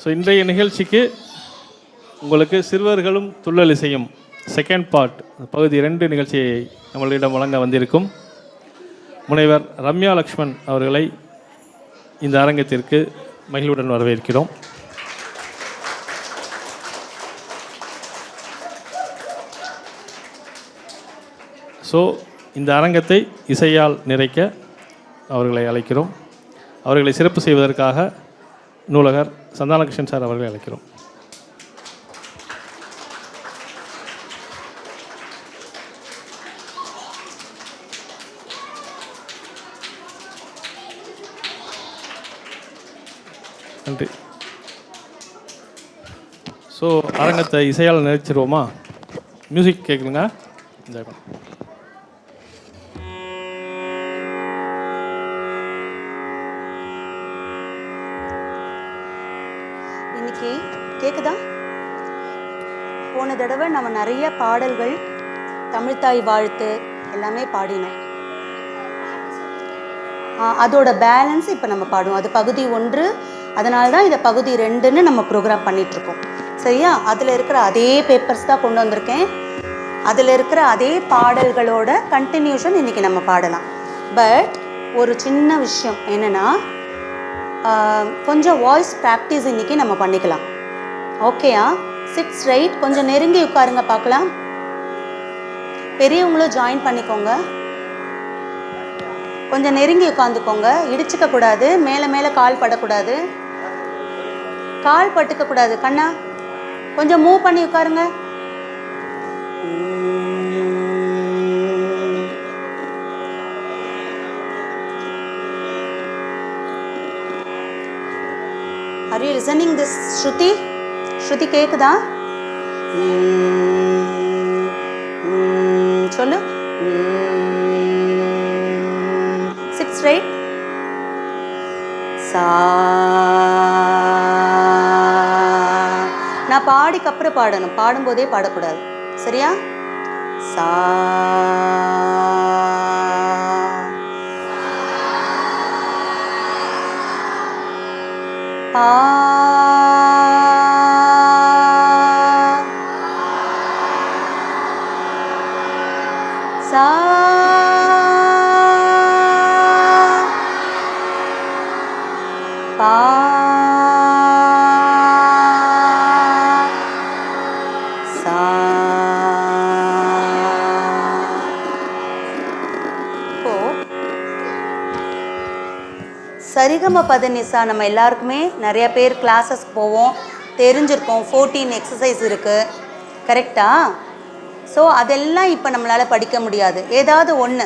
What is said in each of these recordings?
So இன்றைய நிகழ்ச்சிக்கு உங்களுக்கு சிறுவர்களும் துள்ளல் இசையும் செகண்ட் பார்ட் பகுதி 2 நிகழ்ச்சியை நம்மளிடம் வழங்க வந்திருக்கும் முனைவர் ரம்யா லக்ஷ்மன் அவர்களை இந்த அரங்கத்திற்கு மகிழ்வுடன் வரவேற்கிறோம். ஸோ இந்த அரங்கத்தை இசையால் நிறைக்க அவர்களை அழைக்கிறோம். அவர்களை சிறப்பு செய்வதற்காக நூலகர் சந்தானகிருஷ்ணன் சார் அவர்களை அழைக்கிறோம். நன்றி. ஸோ அரங்கத்தை இசையால் நிறைச்சிருவோமா? மியூசிக் கேட்குதுங்க. என்ஜாய் பண்ண. கேட்குதா? போன தடவை நம்ம நிறைய பாடல்கள் தமிழ்த்தாய் வாழ்த்து எல்லாமே பாடினோம். அதோட பேலன்ஸ் இப்போ நம்ம பாடுவோம். அது பகுதி 1, அதனால தான் இதை பகுதி 2ன்னு நம்ம ப்ரோக்ராம் பண்ணிகிட்ருக்கோம். சரியா? அதில் இருக்கிற அதே பேப்பர்ஸ் தான் கொண்டு வந்திருக்கேன். அதில் இருக்கிற அதே பாடல்களோட கண்டினியூஷன் இன்றைக்கி நம்ம பாடலாம். பட் ஒரு சின்ன விஷயம் என்னென்னா, கொஞ்சம் வாய்ஸ் ப்ராக்டிஸ் இன்றைக்கி நம்ம பண்ணிக்கலாம். ஓகேயா? Sit straight. கொஞ்சம் நெருங்கி உட்காருங்க பார்க்கலாம். பெரியவங்களும் ஜாயின் பண்ணிக்கோங்க. கொஞ்சம் நெருங்கி உட்காந்துக்கோங்க. இடிச்சுக்க கூடாது. மேலே மேலே கால் படக்கூடாது. கால் பட்டுக்க கூடாது. கண்ணா கொஞ்சம் மூவ் பண்ணி உட்காருங்க. Are you listening this Shruti? Shruti கேக்குதா? சொல்லு. Sit straight. சா. நான் பாடிக்கு அப்புறம் பாடணும். பாடும்போதே பாடக்கூடாது. சரியா? சா. பா. சா. பா. சா. சரிகம பதனிசா நம்ம எல்லாருக்குமே நிறைய பேர் கிளாஸஸ் போவோம், தெரிஞ்சிருக்கோம். 14 எக்ஸசைஸ் இருக்குது. கரெக்டா? ஸோ அதெல்லாம் இப்போ நம்மளால் படிக்க முடியாது. ஏதாவது ஒன்று.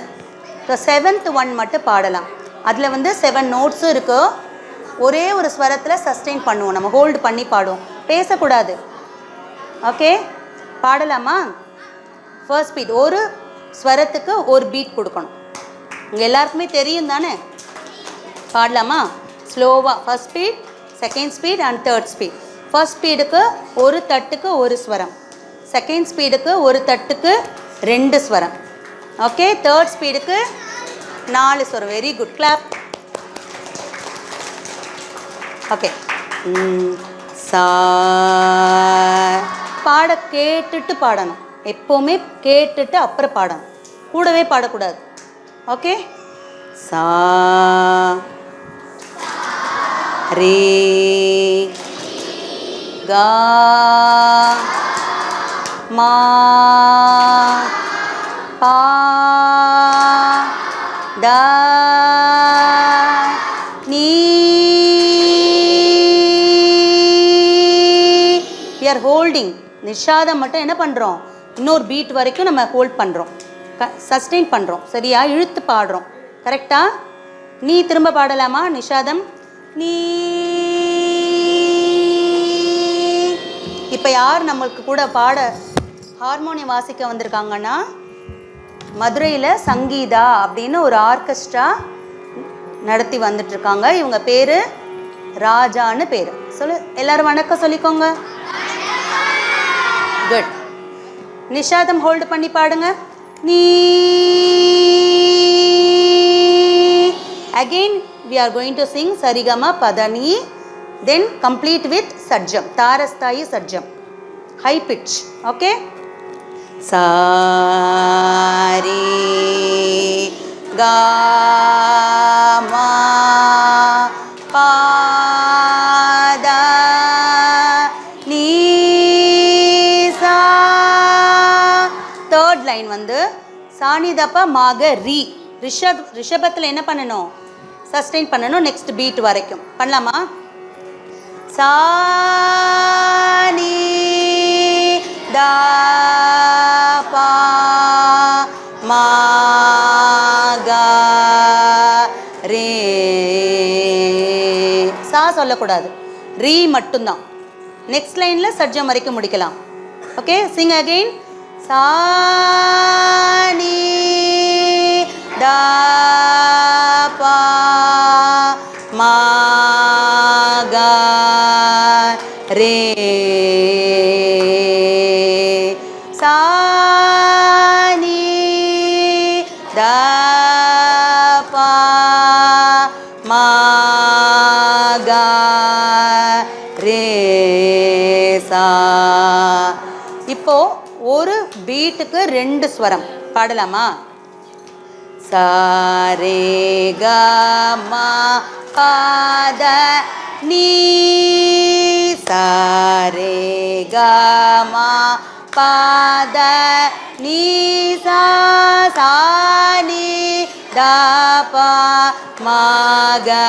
ஸோ 7th 1 மட்டும் பாடலாம். அதில் 7 நோட்ஸும் இருக்குது. ஒரே ஒரு ஸ்வரத்தில் சஸ்டெயின் பண்ணுவோம். நம்ம ஹோல்டு பண்ணி பாடுவோம். பேசக்கூடாது. ஓகே? பாடலாமா? First beat. ஒரு ஸ்வரத்துக்கு ஒரு பீட் கொடுக்கணும். உங்கள் எல்லாருக்குமே தெரியும் தானே? பாடலாமா? ஸ்லோவாக. First speed, second speed and third speed. First ஸ்பீடுக்கு ஒரு தட்டுக்கு ஒரு ஸ்வரம். செகண்ட் ஸ்பீடுக்கு ஒரு தட்டுக்கு 2 ஸ்வரம். ஓகே? தேர்ட் ஸ்பீடுக்கு 4 ஸ்வரம். Very good. கிளாப். ஓகே. சா. பாட கேட்டுட்டு பாடணும். எப்போவுமே கேட்டுட்டு அப்புறம் பாடணும். கூடவே பாடக்கூடாது. ஓகே? சா. ரே. கா. மா. பா. டா. நீ. we are holding. நிஷாதம் மட்டும் என்ன பண்ணுறோம்? இன்னொரு பீட் வரைக்கும் நம்ம ஹோல்ட் பண்ணுறோம். சஸ்டெயின் பண்ணுறோம். சரியா? இழுத்து பாடுறோம். கரெக்டா? நீ திரும்ப பாடலாமா? நிஷாதம். நீ. இப்போ யார் நம்மளுக்கு கூட பாட ஹார்மோனியம் வாசிக்க வந்திருக்காங்கன்னா, மதுரையில் சங்கீதா அப்படின்னு ஒரு ஆர்கெஸ்ட்ரா நடத்தி வந்துட்டுருக்காங்க. இவங்க பேர் ராஜான்னு பேர். சொல்லு. எல்லோரும் வணக்கம் சொல்லிக்கோங்க. குட். நிஷாதம் ஹோல்டு பண்ணி பாடுங்க. நீ. Again we are going to sing Sarigama Padani then complete with sarjam, tarasthayi sarjam, high pitch. Okay, sa re ga ma pa da ni sa. Third line வந்து சானிதப்பா மாக ரி. ரிஷபத்தில் என்ன பண்ணணும்? சஸ்டெயின் பண்ணணும் நெக்ஸ்ட் பீட் வரைக்கும். பண்ணலாமா? சானி தா பா மா கா ரே. சா சொல்லக்கூடாது, ரீ மட்டும்தான். நெக்ஸ்ட் லைனில் சர்ஜம் வரைக்கும் முடிக்கலாம். Okay, Singh again. சானி தா பா மா கா ரே. சானி தா பா மா கா ரே சா. இப்போ ஒரு பீட்டுக்கு 2 ஸ்வரம் பாடலாமா? சா ரே கா மா பா த நீ. சா ரே கா மா பா த நீ சா. சா நீ தா பா மா கா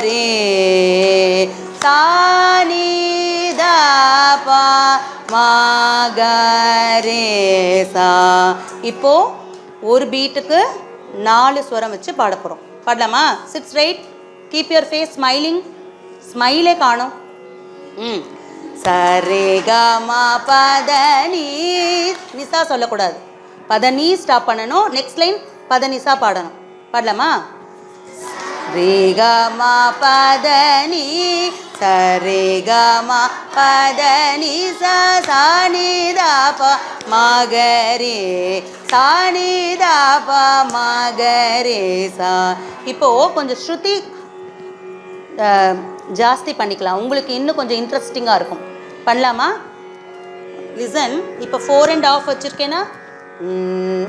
ரே. சா நீ தா பா மா கா ரே சா. இப்போ ஒரு பீட்டுக்கு 4 ஸ்வரம் வச்சு பாட போகிறோம். பாடலாமா? Sit straight, keep your face smiling. ஸ்மைலே காணும். சரே க மா பத நீ. நிசா சொல்லக்கூடாது, பதனி ஸ்டாப் பண்ணணும். நெக்ஸ்ட் லைன் பதனிசா பாடணும். பாடலாமா? ரே க மா பத நீ சரே க மா பத நீ சா. சா நீ தா பா மா கா ரே. சா நீ தா பா மா கா ரே சா. இப்போ கொஞ்சம் ஸ்ருதி ஜாஸ்தி பண்ணிக்கலாம், உங்களுக்கு இன்னும் கொஞ்சம் இன்ட்ரெஸ்டிங்காக இருக்கும். பண்ணலாமா? லிசன். இப்போ 4 and half வச்சுருக்கேன்னா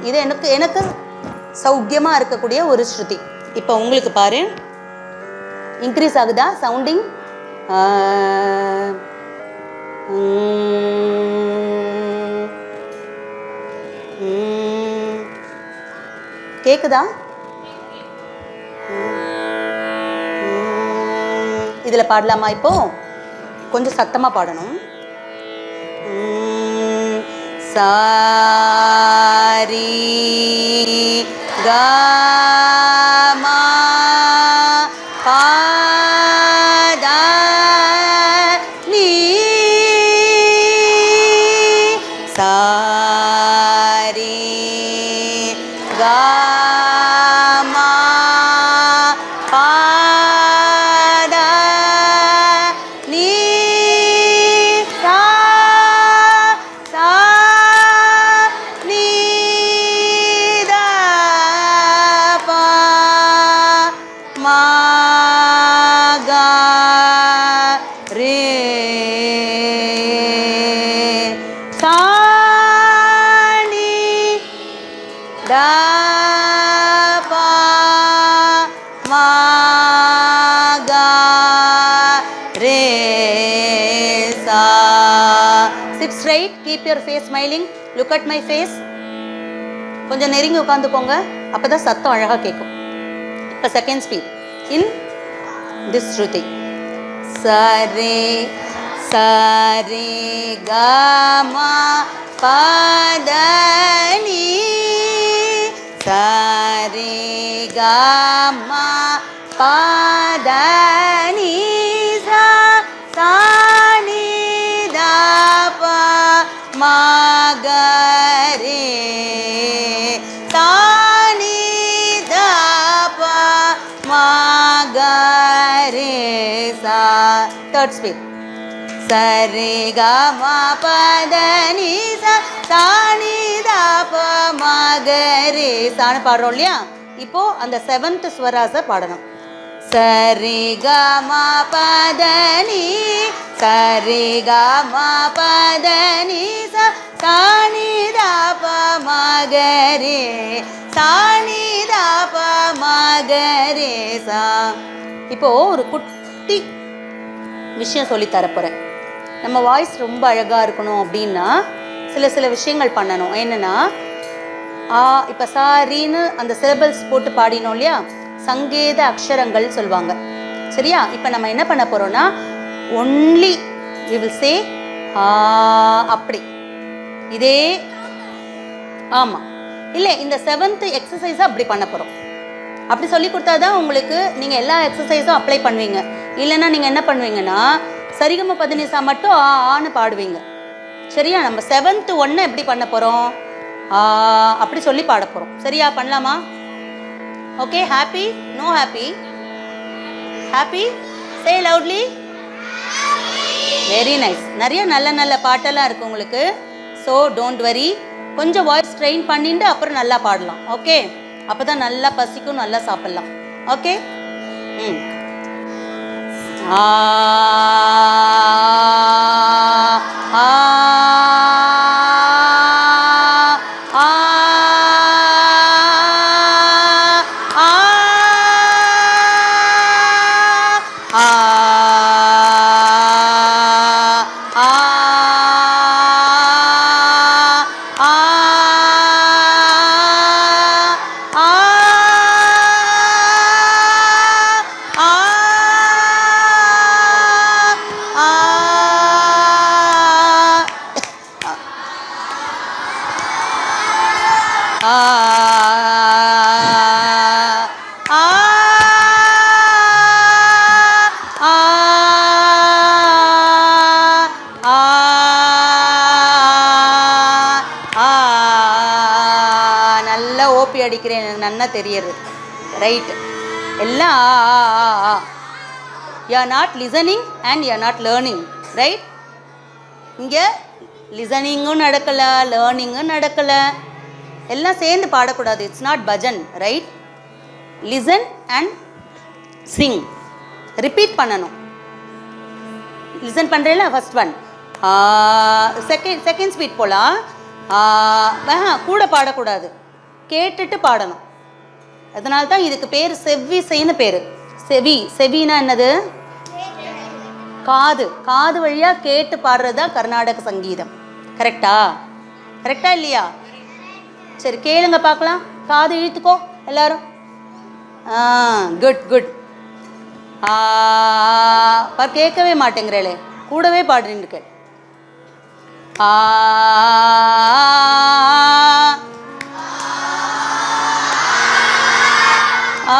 இது எனக்கு சௌக்கியமாக இருக்கக்கூடிய ஒரு ஸ்ருதி. இப்போ உங்களுக்கு பாரு, இன்க்ரீஸ் ஆகுதா சவுண்டிங்? கேக்குதா? இதில் பாடலாமா? இப்போ கொஞ்சம் சத்தமாக பாடணும். சாரி கா மா பா தா நீ. சாரி கா மா பா தா நீ சா. சா நீ தா பா மா கா ரே. சா நீ தா பா மா கா ரே சா. Sit straight, keep your face smiling, look at my face. கொஞ்சம் நெருங்கி உட்காந்துக்கோங்க, அப்போ தான் சத்தம் அழகாக கேட்கும். இப்போ செகண்ட் ஸ்பீட் இன் திஸ் ஸ்ருதி. சரே சரே கா மா பா த நீ. சரே கா மா பா த நீ சா. சா நீ தா பா மா கா ரே. சா நீ தா பா மா கா ரே சா. Third speed. சரே கா மா பா த நீ சா. சா நீ தா பா மா கா ரே சான்னு பாடுறோம் இல்லையா? இப்போ அந்த 7th ஸ்வராஸை பாடணும். சரி கம பதனி சரி கம பதனி சாணிதாப மகரே சாணிதாப மகரே சா. இப்போ ஒரு குட்டி விஷயம் சொல்லி தரப்போறேன். நம்ம வாய்ஸ் ரொம்ப அழகா இருக்கணும் அப்படின்னா சில விஷயங்கள் பண்ணணும். என்னன்னா இப்போ சாரின்னு அந்த சிலபல்ஸ் போட்டு பாடினோம் இல்லையா, சங்கேத அக்ஷரங்கள் சொல்லுவாங்க. சரியா? இப்போ நம்ம என்ன பண்ண போறோம்னா ஒன்லி we will say அப்படி இதே. ஆமாம், இல்லை இந்த 7th எக்ஸசைஸை அப்படி பண்ண போகிறோம். அப்படி சொல்லி கொடுத்தாதான் உங்களுக்கு நீங்கள் எல்லா எக்ஸசைஸும் அப்ளை பண்ணுவீங்க. இல்லைன்னா நீங்கள் என்ன பண்ணுவீங்கன்னா சரிகம பதனிசா மட்டும் ஆன்னு பாடுவீங்க. சரியா? நம்ம 7th 1 எப்படி பண்ண போகிறோம், அப்படி சொல்லி பாட போகிறோம். சரியா? பண்ணலாமா? Okay, happy? No happy? Happy? Say loudly. Very nice. நிறைய நல்ல நல்ல பாட்டெல்லாம் இருக்குது உங்களுக்கு. ஸோ டோன்ட் வரி, கொஞ்சம் வாய்ஸ் ட்ரெயின் பண்ணிட்டு அப்புறம் நல்லா பாடலாம். ஓகே? அப்போ தான் நல்லா பசிக்கும், நல்லா சாப்பிட்லாம். ஓகே? ஆ ஆ நல்லா ஓபி அடிக்கிறேன், எனக்கு நன்னா தெரியுது. ரைட், எல்லாம் you are not listening and you are not learning. Right? இங்கே லிசனிங்கும் நடக்கலை, லேர்னிங்கும் நடக்கலை, எல்லாம் சேர்ந்து பாடக்கூடாது. It's not bhajan. Right? Listen and sing, repeat பண்ணணும். லிசன் பண்ணுறேல, ஃபர்ஸ்ட் ஒன் செகண்ட் ஸ்பீட் போகலாம். கூட பாடக்கூடாது, கேட்டுட்டு பாடணும். அதனால தான் இதுக்கு பேர் செவ்விசைன்னு பேர். செவினா என்னது? காது. காது வழியாக கேட்டு பாடுறது தான் கர்நாடக சங்கீதம். கரெக்டா? கரெக்டா இல்லையா? சரி, கேளுங்க பார்க்கலாம். காது இழுத்துக்கோ எல்லாரும். Good good. கேட்கவே மாட்டேங்கிறேளே, கூடவே பாடுறீங்க. ஆ ஆ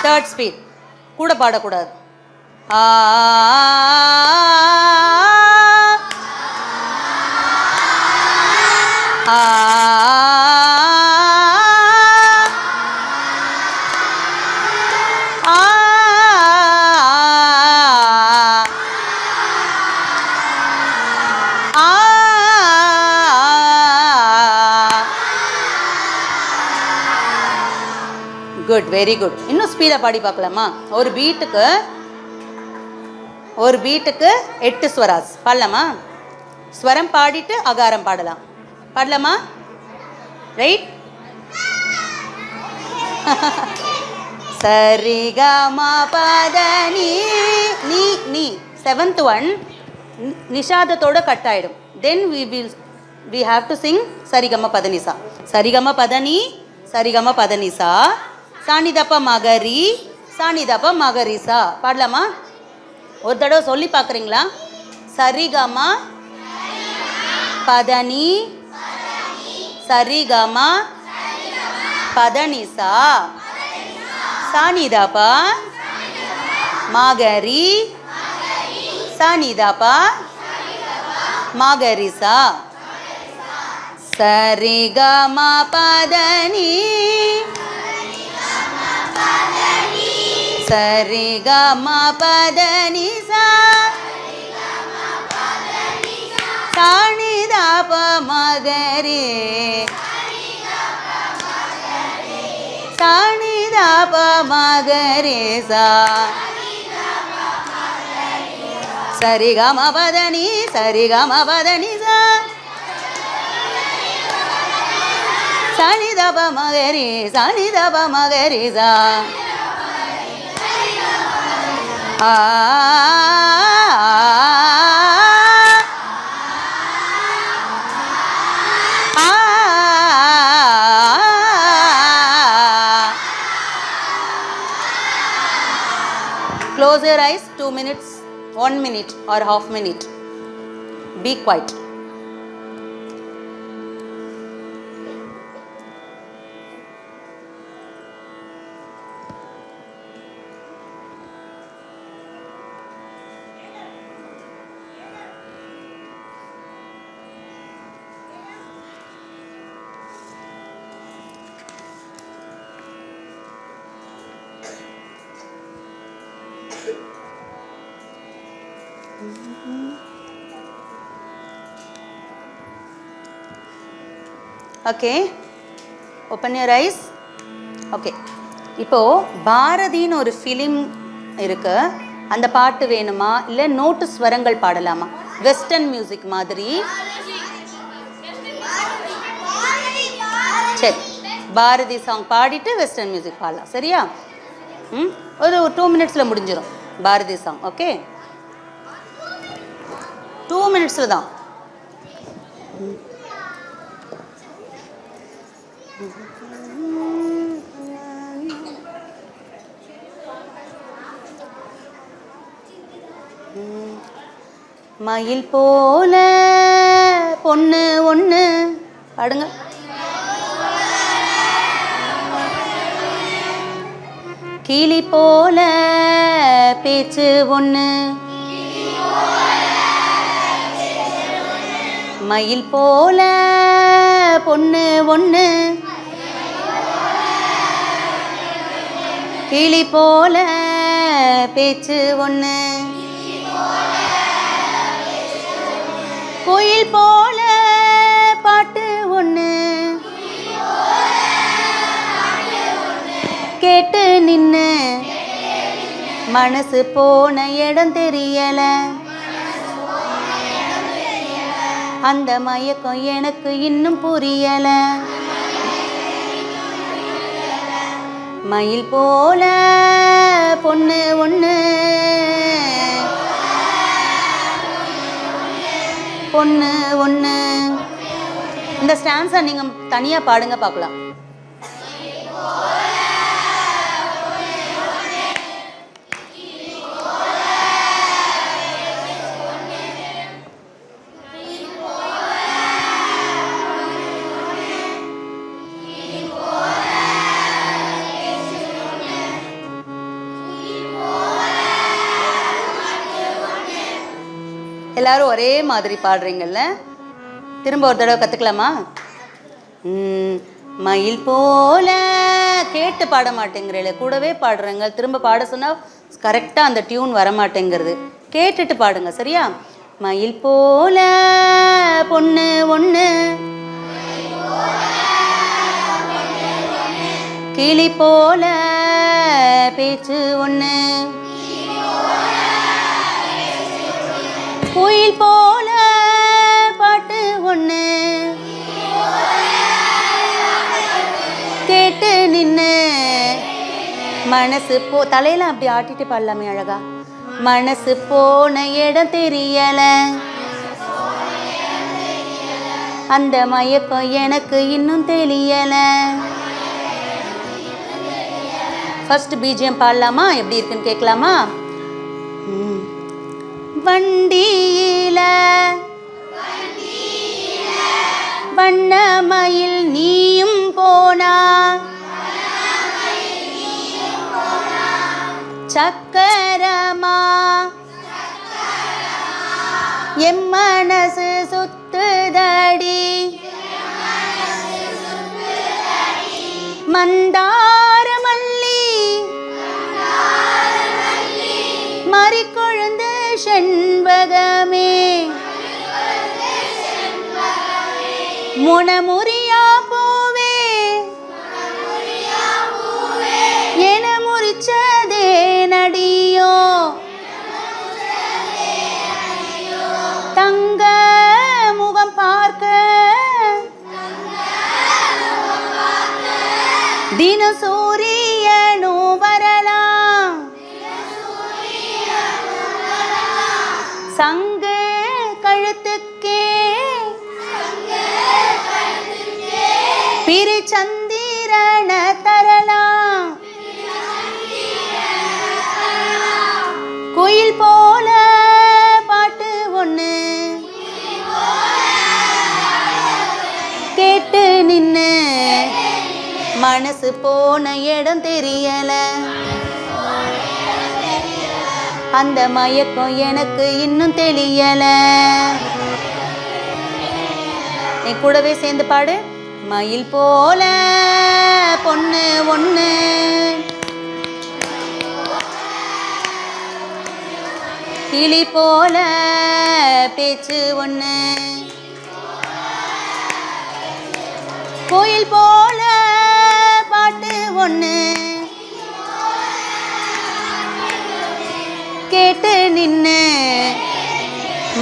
தேர்ட் ஸ்பீட், கூட பாடக்கூடாது. ஆ குட், வெரி குட். இன்னும் ஸ்பீடாக பாடி பார்க்கலாமா? ஒரு பீட்டுக்கு 8 ஸ்வராஸ் பாடலாமா? ஸ்வரம் பாடிட்டு அகாரம் பாடலாம். பாடலாமா? ரைட்? சரி கம பதனி நீ நீ 7th 1 நிஷாதத்தோட கட் ஆயிடும். தென் we have to sing சரிகம பதனிசா. சரிகம பதனி சரிகம பதனிசா, சாணிதப்ப மகரி சானிதாப்பா மகரிசா. பாடலாமா? ஒரு தடவை சொல்லி பார்க்குறீங்களா? சரிகமா பதனி சரிகமா பதனிசா சானிதாப்பா மகரி சானிதாப்பா மகரிசா சரிகமா பதனி சரிகமா பதனிசா சானிதாப மகரி சானிதாப மகரிசா சரிகமா பதனி சரிகமா பதனிசா சானிதாப மகரி சானிதாப மகரிசா ஆ Close your eyes. 2 minutes, 1 minute or half minute. Be quiet. Okay, open your ice. Okay, இப்போது பாரதின்னு ஒரு ஃபிலிம் இருக்கு, அந்த பாட்டு வேணுமா இல்லை நோட்டு ஸ்வரங்கள் பாடலாமா? வெஸ்டர்ன் மியூசிக் மாதிரி. சரி, பாரதி சாங் பாடிட்டு வெஸ்டர்ன் மியூசிக் பாடலாம், சரியா? ஒரு 2 மினிட்ஸில் முடிஞ்சிடும் பாரதி சாங். ஓகே, 2 மினிட்ஸில் தான். மயில் போல பொண்ணு ஒன்று பாடுங்க. கிளி போல பேச்சு ஒன்று, மயில் போல பொண்ணு ஒன்று, கிளி போல பேச்சு ஒன்று, கோயில் போல பாட்டு ஒன்று, கேட்டு நின்னு மனசு போன இடம் தெரியல, அந்த மயக்கம் எனக்கு இன்னும் புரியல, மயில் போல பொண்ணு ஒன்று, பொண்ணு ஒன்று. இந்த ஸ்டான்ஸை நீங்கள் தனியாக பாடுங்க பார்க்கலாம். எல்லாரும் ஒரே மாதிரி பாடுறீங்கல்ல, திரும்ப ஒரு தடவை கற்றுக்கலாமா? மயில் போல கேட்டு பாட மாட்டேங்கிறீங்களே, கூடவே பாடுறேங்க, திரும்ப பாட சொன்னால் கரெக்டாக அந்த டியூன் வர மாட்டேங்கிறது. கேட்டுட்டு பாடுங்க, சரியா? மயில் போல பொண்ணு ஒன்று, கிளி போல பேச்சு ஒன்று, கோயில் போல பாட்டு ஒன்று, கேட்டு நின்று மனசு தலையெல்லாம் அப்படி ஆட்டிட்டு பாடலாமே அழகா. மனசு போன இடம் தெரியல, அந்த மயக்கம் எனக்கு இன்னும் தெரியல, ஃபர்ஸ்ட் பிஜிஎம் பாடலாமா? எப்படி இருக்குன்னு கேட்கலாமா? வண்டியில வண்ணமயில் நீயும் போனா, சக்கரமா என் மனசு சுத்துதடி, மந்தார மல்லி மறிக்கொழுந்து செண்பகமே, முனமுறியா பூவே என முறிச்சதே நடியோ, தங்க முகம் பார்க்க தின சூரியனும் வரலாம், சங்கு கழுத்துக்கே பிரிச்சந்திரன தரலாம், குயில் போல பாட்டு ஒண்ணு கேட்டு நின்னு மனசு போன இடம் தெரியல, அந்த மயக்கம் எனக்கு இன்னும் தெரியல. நீ கூடவே சேர்ந்து பாடு. மயில் போல பொண்ணு ஒண்ணு, கிளி போல பேச்சு ஒண்ணு, கோயில் போல பாட்டு ஒண்ணு கேட்டு நின்னு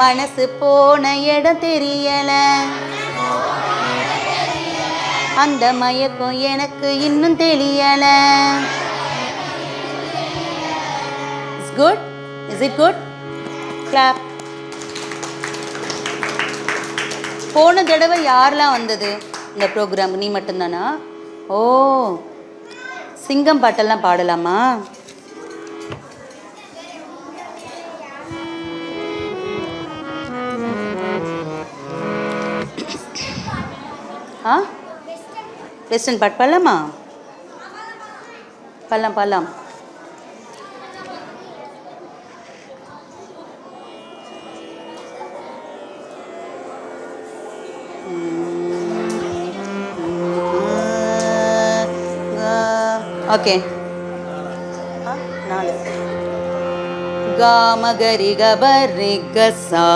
மனசு போன இடம் தெரியல, அந்த மயக்கம் எனக்கு இன்னும் தெரியல. It's good? Is it good? Clap. போன தடவை யாரெல்லாம் வந்தது இந்த ப்ரோக்ராம்? நீ மட்டும்தானா? ஓ, சிங்கம் பாட்டெல்லாம் பாடலாமா? வெஸ்டர்ன் பாட்டு பாடலாமா? பாடலாம். ஓகே, 4 காமகரி கபரி கசா,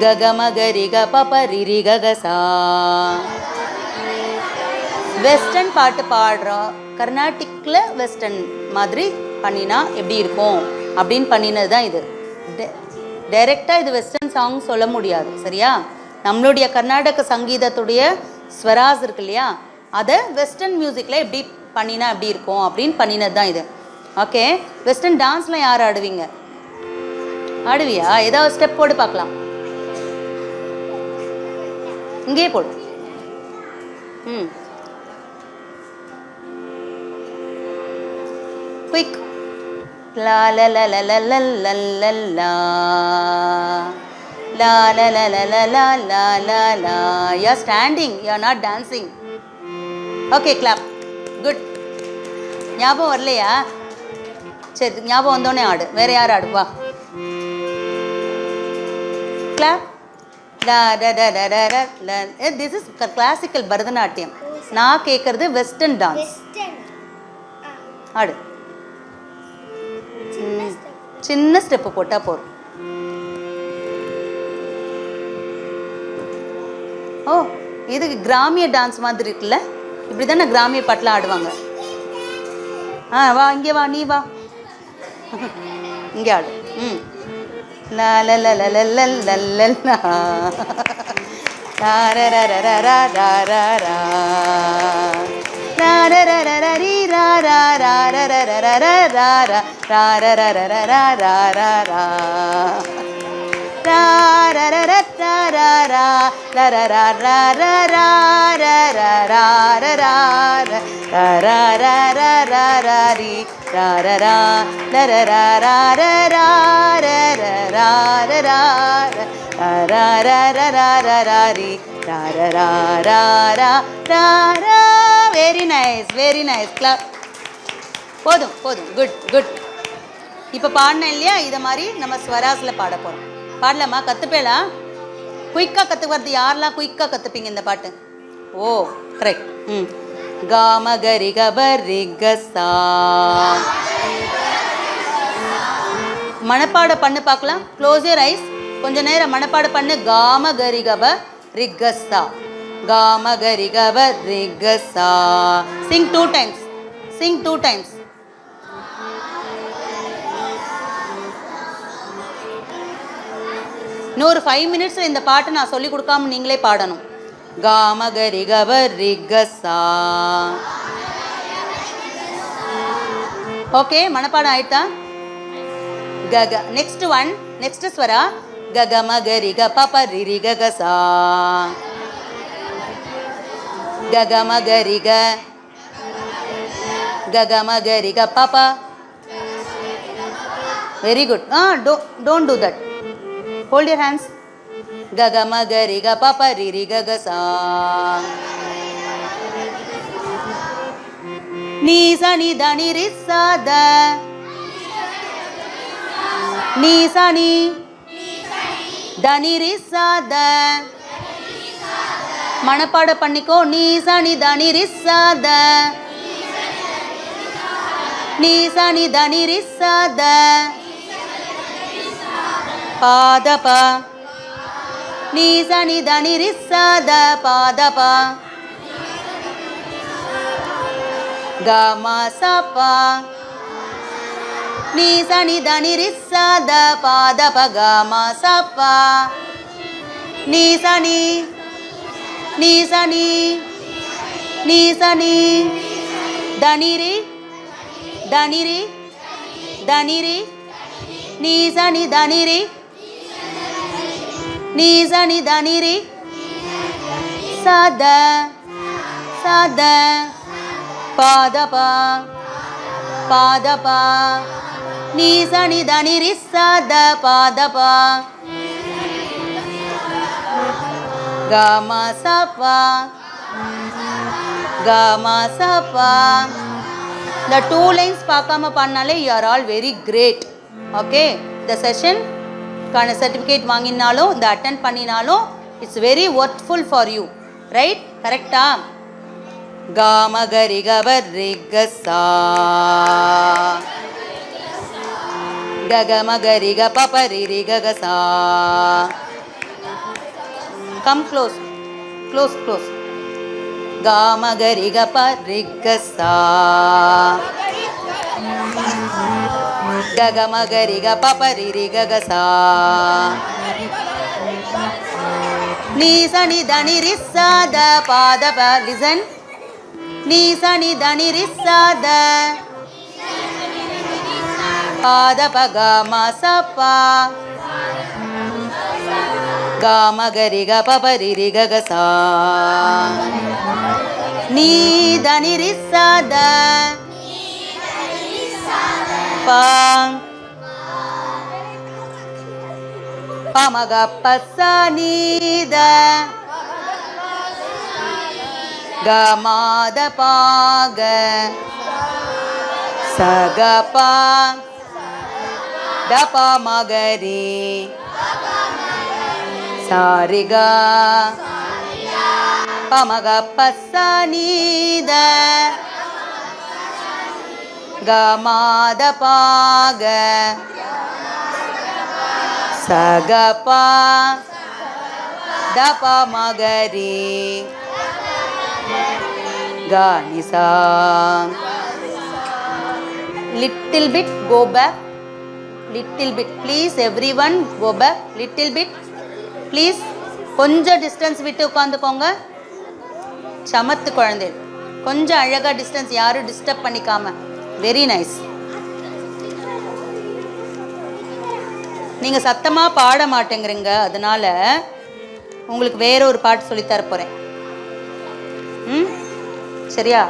ககமகரி கபரி ககசா. வெஸ்டர்ன் பாட்டு பாடுறோம், கர்நாடிக்கில் வெஸ்டர்ன் மாதிரி பண்ணினா எப்படி இருக்கும் அப்படின்னு பண்ணினது தான் இது. டைரெக்டாக இது வெஸ்டர்ன் சாங் சொல்ல முடியாது, சரியா? நம்மளுடைய கர்நாடக சங்கீதத்துடைய ஸ்வராஸ் இருக்கு இல்லையா, அதை வெஸ்டர்ன் மியூசிக்கில் எப்படி பண்ணினா எப்படி இருக்கும் அப்படின்னு பண்ணினது தான் இது. ஓகே, வெஸ்டர்ன் டான்ஸ்லாம் யார் ஆடுவீங்க? ஆடுவியா? ஏதாவது ஸ்டெப் போடு பார்க்கலாம். இங்கே போடு. குயிக். லா லா லா லா லா லா லா லா லா லா லா லா லா லா லா லா லா. You are standing, you are not dancing. Okay, clap. Good. ஞாபகம் வரலையா? சரி, ஞாபகம் வந்தோடனே ஆடு. வேற யார் ஆடுவா? Clap. Da da da da da da. This is classical Bharatanatyam. நான் கேட்கறது வெஸ்டர்ன் டான்ஸ். ஆடு. சின்ன ஸ்டெப்பு போட்டா போதும். ஓ, இது கிராமிய டான்ஸ் மாதிரி இருக்குல்ல? இப்படி தானே கிராமிய பாட்டெலாம் ஆடுவாங்க. வா, இங்கே வா, நீ வா, இங்கே ஆடு. லா லா லா லா லா லா லா லா லா ரா ரா ரா ரா ரா ரா ரா ரா ரா ரா ரா ரா ரீ ரா ரா ரா ரா ரா ரா ரா ரா ரா ரா ரா ரா ரா ரா ரா ரா ரா. Very nice, very nice. Clap. போதும் போதும், குட் குட். இப்போ பாடினேன் இல்லையா, இதை மாதிரி நம்ம ஸ்வராஸில் பாட போகிறோம். பாடலாமா? கற்றுப்பேலா? குயிக்காக கற்றுக்கிறது யாரெல்லாம் குயிக்காக கற்றுப்பீங்க இந்த பாட்டு? ஓ கரெக்ட். காம கரி கபரி கசா. மனப்பாட பண்ணு பார்க்கலாம். Close your eyes. கொஞ்ச நேரம் மனப்பாட பண்ணு. காம கரி கப ரிகசா, காம கரி கப ரிகசா. சிங் 2 times. சிங் 2 times. இன்னொரு 5 minutes இந்த பாட்டை நான் சொல்லி கொடுக்காம நீங்களே பாடணும். காம கரி கப ரிகசா. ஓகே, மனப்பாடம் ஆயிட்டா? கக. நெக்ஸ்ட் ஒன், நெக்ஸ்ட் ஸ்வரா. ககம கரி க பப ரிரி ககசா. ககம கரி க, ககம கரி க பப. Very good. Don't do that. Hold your hands. Gagama gari ga papa riri gaga sa. Ni sa ni da ni ri sa da. Ni sa ni da ni ri sa da. மனப்பாட பண்ணிக்கோ. நீ sa ni da ni ri sa da. நீ sa ni da ni ri sa da. பாதபா. நீ sa ni da ni ri sa da பாதபா. காமா சபா. நீ sa ni da ni ri sa da பாதபா காமா சபா. நீ sa ni, நீ sa ni, நீ sa ni தனிரி, தனிரி, தனிரி. நீ sa ni தனிரி, நீ sa ni தனிரி. சத, சத. பாதபா, பாதபா. நீ sa ni தனிரி சத பாதபா. காமா சபா, காமா சபா. இந்த 2 lines பார்க்காம பண்ணாலே you are all very great. Okay, இந்த செஷன்கான சர்டிஃபிகேட் வாங்கினாலும் இந்த அட்டென்ட் பண்ணினாலும் it's very worthful for you. Right? கரெக்டா? காம கரி கபர் ரிகசா. ககம கரி க பப ரிரி ககசா. Come close, close close. காம கரி க ப ரிகசா. ககம கரி க பப ரிரி ககசா. நீ sa ni da ni ri sa da பாதப. லிசன். நீ sa ni da ni ri sa da பாதப காமா சபா. காம கரி க பப ரிரி ககசா. நீ da ni ri sa da பா. பமக பச நீ த. கமாத பாக சகபா. தப மகரி சாரிகா. பமக பச நீ த. கமாத பாக சகபா. தப மகரி கானிசா. Little bit go back. Little bit. Please everyone go back. Little bit. Please. கொஞ்சம் டிஸ்டன்ஸ் விட்டு உட்காந்துக்கோங்க. சமத்து குழந்தை. கொஞ்சம் அழகாக டிஸ்டன்ஸ், யாரும் டிஸ்டர்ப் பண்ணிக்காம. Very nice. நீங்கள் சத்தமாக பாட மாட்டேங்கிறீங்க, அதனால உங்களுக்கு வேற ஒரு பாட்டு சொல்லித்தர போகிறேன். ம், சரியா?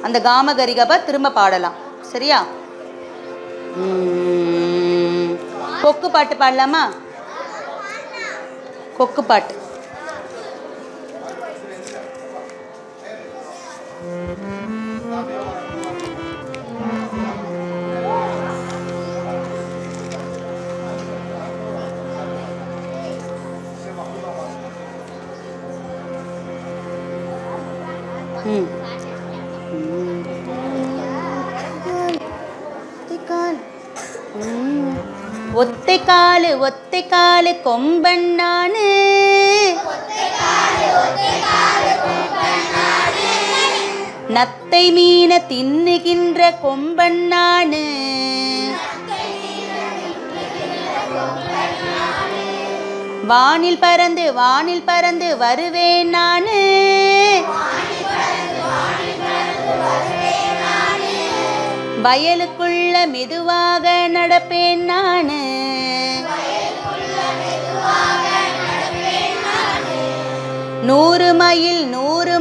அந்த காம கரிகபா திரும்ப பாடலாம், சரியா? கொக்கு பாட்டு பாடலாமா? கொக்கு பாட்டு. ஒத்தை காலு கொம்பன் நானு, நத்தை மீன தின்னுகின்ற கொம்பன் நானு, வானில் பறந்து வருவேன் நானு, வயலுக்குள்ள மெதுவாக நடப்பேன் நானு, நூறு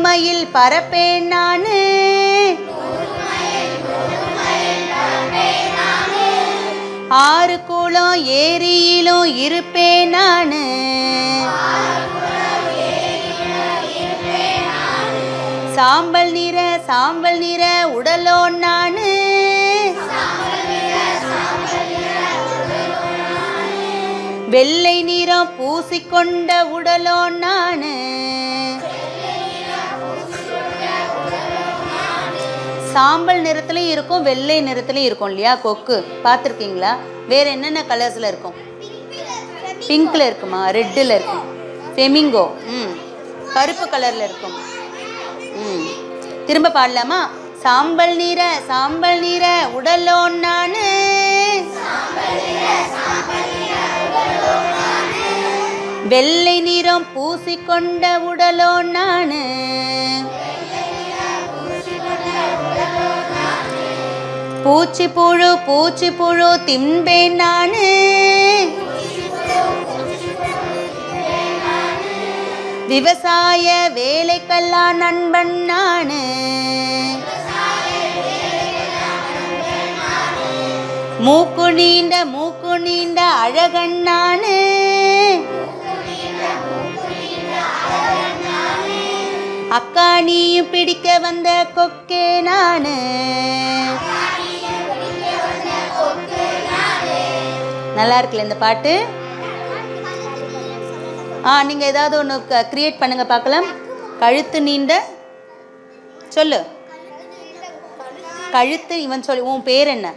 மைல் பறப்பேன் நானு, ஆறு குளம் ஏரியிலும் இருப்பேன் நானு, சாம்பல் நிற உடலோ நானு, வெள்ளை நிறம் பூசிக்கொண்ட உடலோ நானு, சாம்பல் நிறத்துலையும் இருக்கும் வெள்ளை நிறத்துலையும் இருக்கும் இல்லையா கொக்கு, பார்த்துருக்கீங்களா? வேற என்னென்ன கலர்ஸில் இருக்கும்? பிங்க்ல இருக்குமா? ரெட்டில் இருக்கும். ஃபெமிங்கோ, கருப்பு கலரில் இருக்கும். திரும்ப பாடலாமா? சாம்பல் நிற உடலோ நானு, வெள்ளை நிறம் பூசிக்கொண்ட உடலோ நானு, பூச்சி புழு தின்பேன் நானு, விவசாய வேலைக்கெல்லாம் நண்பன் நானு, மூக்கு நீண்ட அழகன் நானு, அக்கா நீயும் பிடிக்க வந்த கொக்கே நானு. நல்லா இருக்குல்ல இந்த பாட்டு? நீங்கள் ஏதாவது ஒன்று கிரியேட் பண்ணுங்க பார்க்கலாம். கழுத்து நீண்ட சொல்லு. கழுத்து இவன் சொல்லி, உன் பேர் என்ன?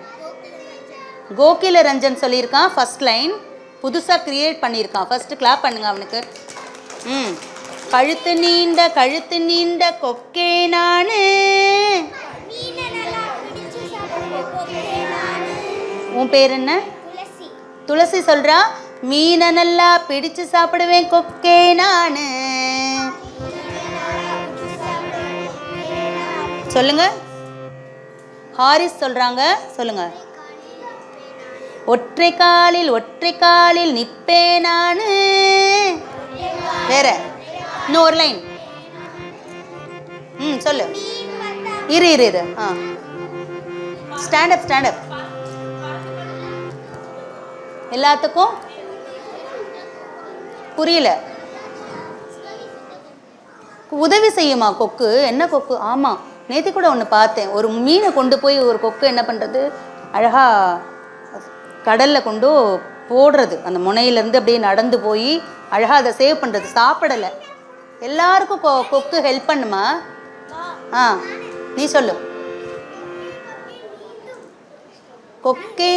கோகில ரஞ்சன் சொல்லியிருக்கான். ஃபர்ஸ்ட் லைன் புதுசாக கிரியேட் பண்ணியிருக்கான். ஃபர்ஸ்ட் கிளாப் பண்ணுங்க அவனுக்கு. கழுத்து நீண்ட கொக்கே நானு. உன் பேர் என்ன? துளசி சொல்றா, மீனை நல்லா பிடிச்சு சாப்பிடுவேன் கொக்கே நானு. சொல்லுங்க. ஹாரிஸ் சொல்றாங்க, சொல்லுங்க. ஒற்றை காலில் நிப்பே நானு. வேற இன்னும் ஒரு லைன். சொல்லு. இரு. Stand up. எல்லாத்துக்கும் புரியல. உதவி செய்யுமா கொக்கு? என்ன கொக்கு? ஆமாம், நேற்று கூட ஒன்று பார்த்தேன். ஒரு மீனை கொண்டு போய் ஒரு கொக்கு என்ன பண்ணுறது, அழகாக கடலில் கொண்டு போடுறது. அந்த முனையிலேருந்து அப்படியே நடந்து போய் அழகாக அதை சேவ் பண்ணுறது. சாப்பிடலை. எல்லாருக்கும் கொக்கு ஹெல்ப் பண்ணுமா? நீ சொல்லு. கொக்கே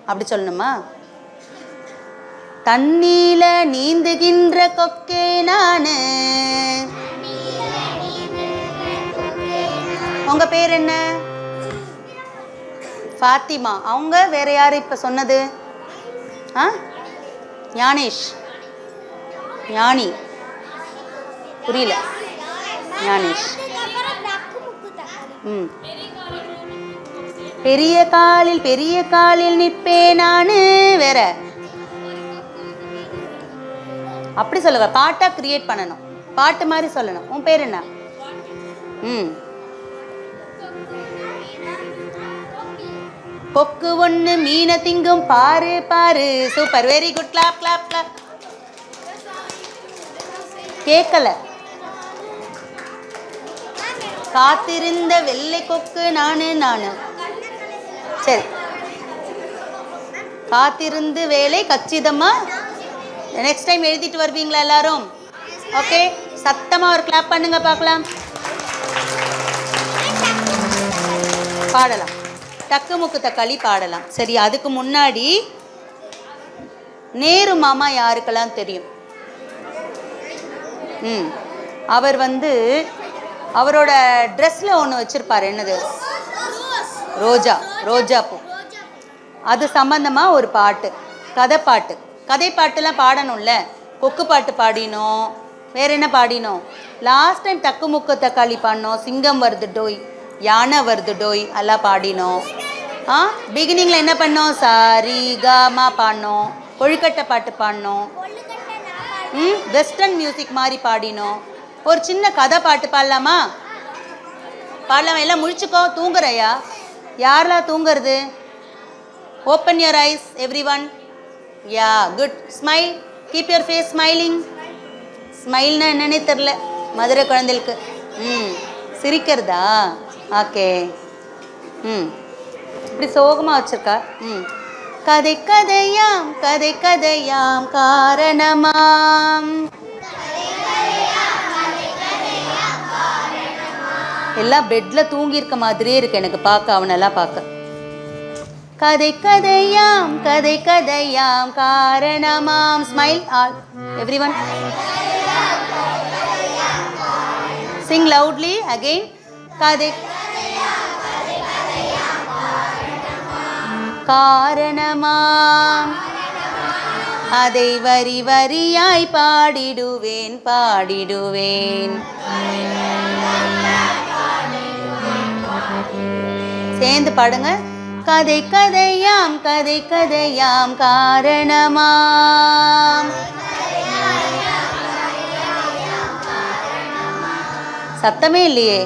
அப்படி சொல்லணுமா? தண்ணீல நீந்துகின்ற கொக்கே நானு. உங்க பேர் என்ன? ஃபாத்திமா. அவங்க வேற யாரு இப்ப சொன்னது? ஞானேஷ். ஞானி. புரியல. ஞானேஷ். பெரிய காலில் நிற்பே நானு. வேற அப்படி சொல்லுங்க, பாட்டா கிரியேட் பண்ணணும், பாட்டு மாதிரி சொல்லணும். உன் பேர் என்ன? கொக்கு ஒண்ணு மீனை திங்கும் பாரு பாரு. Super, very good, clap clap clap. கேட்கல. காத்திருந்த வெள்ளை கொக்கு நானு நானு. சரி, காத்திருந்து வேலை கச்சிதமா. நெக்ஸ்ட் டைம் எழுதிட்டு வருவீங்களா எல்லாரும்? ஓகே, சத்தமா ஒரு கிளாப் பண்ணுங்க பார்க்கலாம். பாடலாம், டக்கு முக்கு தக்காளி பாடலாம். சரி, அதுக்கு முன்னாடி நேரு மாமா யாருக்கெல்லாம் தெரியும்? அவர் அவரோட ட்ரெஸ்ல ஒன்று வச்சிருப்பாரு. என்னது? ரோஜா பூ. அது சம்பந்தமா ஒரு பாட்டு, கதை பாட்டுலாம் பாடணும்ல. கொக்கு பாட்டு பாடினோம், வேற என்ன பாடினோம்? லாஸ்ட் டைம் தக்கு முக்கு தக்காளி பாடினோம், சிங்கம் வருது டோய், யானை வருது டோய், எல்லாம் பாடினோம். பிகினிங்ல என்ன பண்ணோம்? சாரி காமா பாடினோம், கொழுக்கட்டை பாட்டு பாடினோம், வெஸ்டர்ன் மியூசிக் மாதிரி பாடினோம். ஒரு சின்ன கதை பாட்டு பாடலாமா? பாடலாமா? எல்லாம் முழிச்சுக்கோ, தூங்குறையா? யாரெல்லாம் தூங்குறது? Open your eyes everyone. Yeah, good. Smile, keep your face smiling. ஸ்மைல்னா என்னன்னே தெரில மதுரை குழந்தைகளுக்கு. சிரிக்கிறதா? ஓகே. இப்படி சோகமாக வச்சிருக்கா. கதை கதையாம் காரணமாம். எல்லாம் பெட்ல தூங்கி இருக்க மாதிரியே இருக்கு எனக்கு பார்க்க, அவனெல்லாம் பார்க்க. கதை கதையாம் காரணமாம். Smile all everyone. Sing loudly again. கதை காரணமாம், அதை வரி வரியாய் பாடிடுவேன். சேர்ந்து பாடுங்க. கதை கதையாம் காரணமாம். சத்தமே இல்லையே.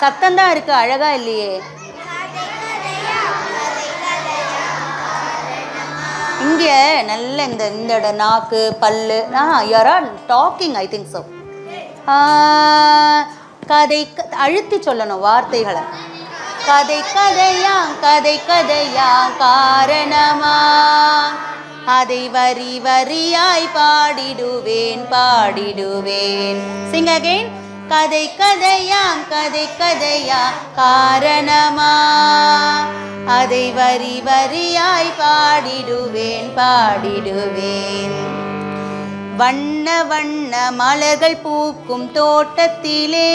சத்தம்தான் இருக்கு, அழகா இல்லையே. இங்க நல்ல இந்த நாக்கு பல்லு. You are talking, I think so. கதை அழுத்தி சொல்லணும் வார்த்தைகளை. கதை கதையாம் காரணமா, அதை வரி வரியாய் பாடிடுவேன். சிங் அகைன். கதை கதையாம் காரணமா, அதை வரி வரியாய் பாடிடுவேன். வண்ண வண்ண மலர்கள் பூக்கும் தோட்டத்திலே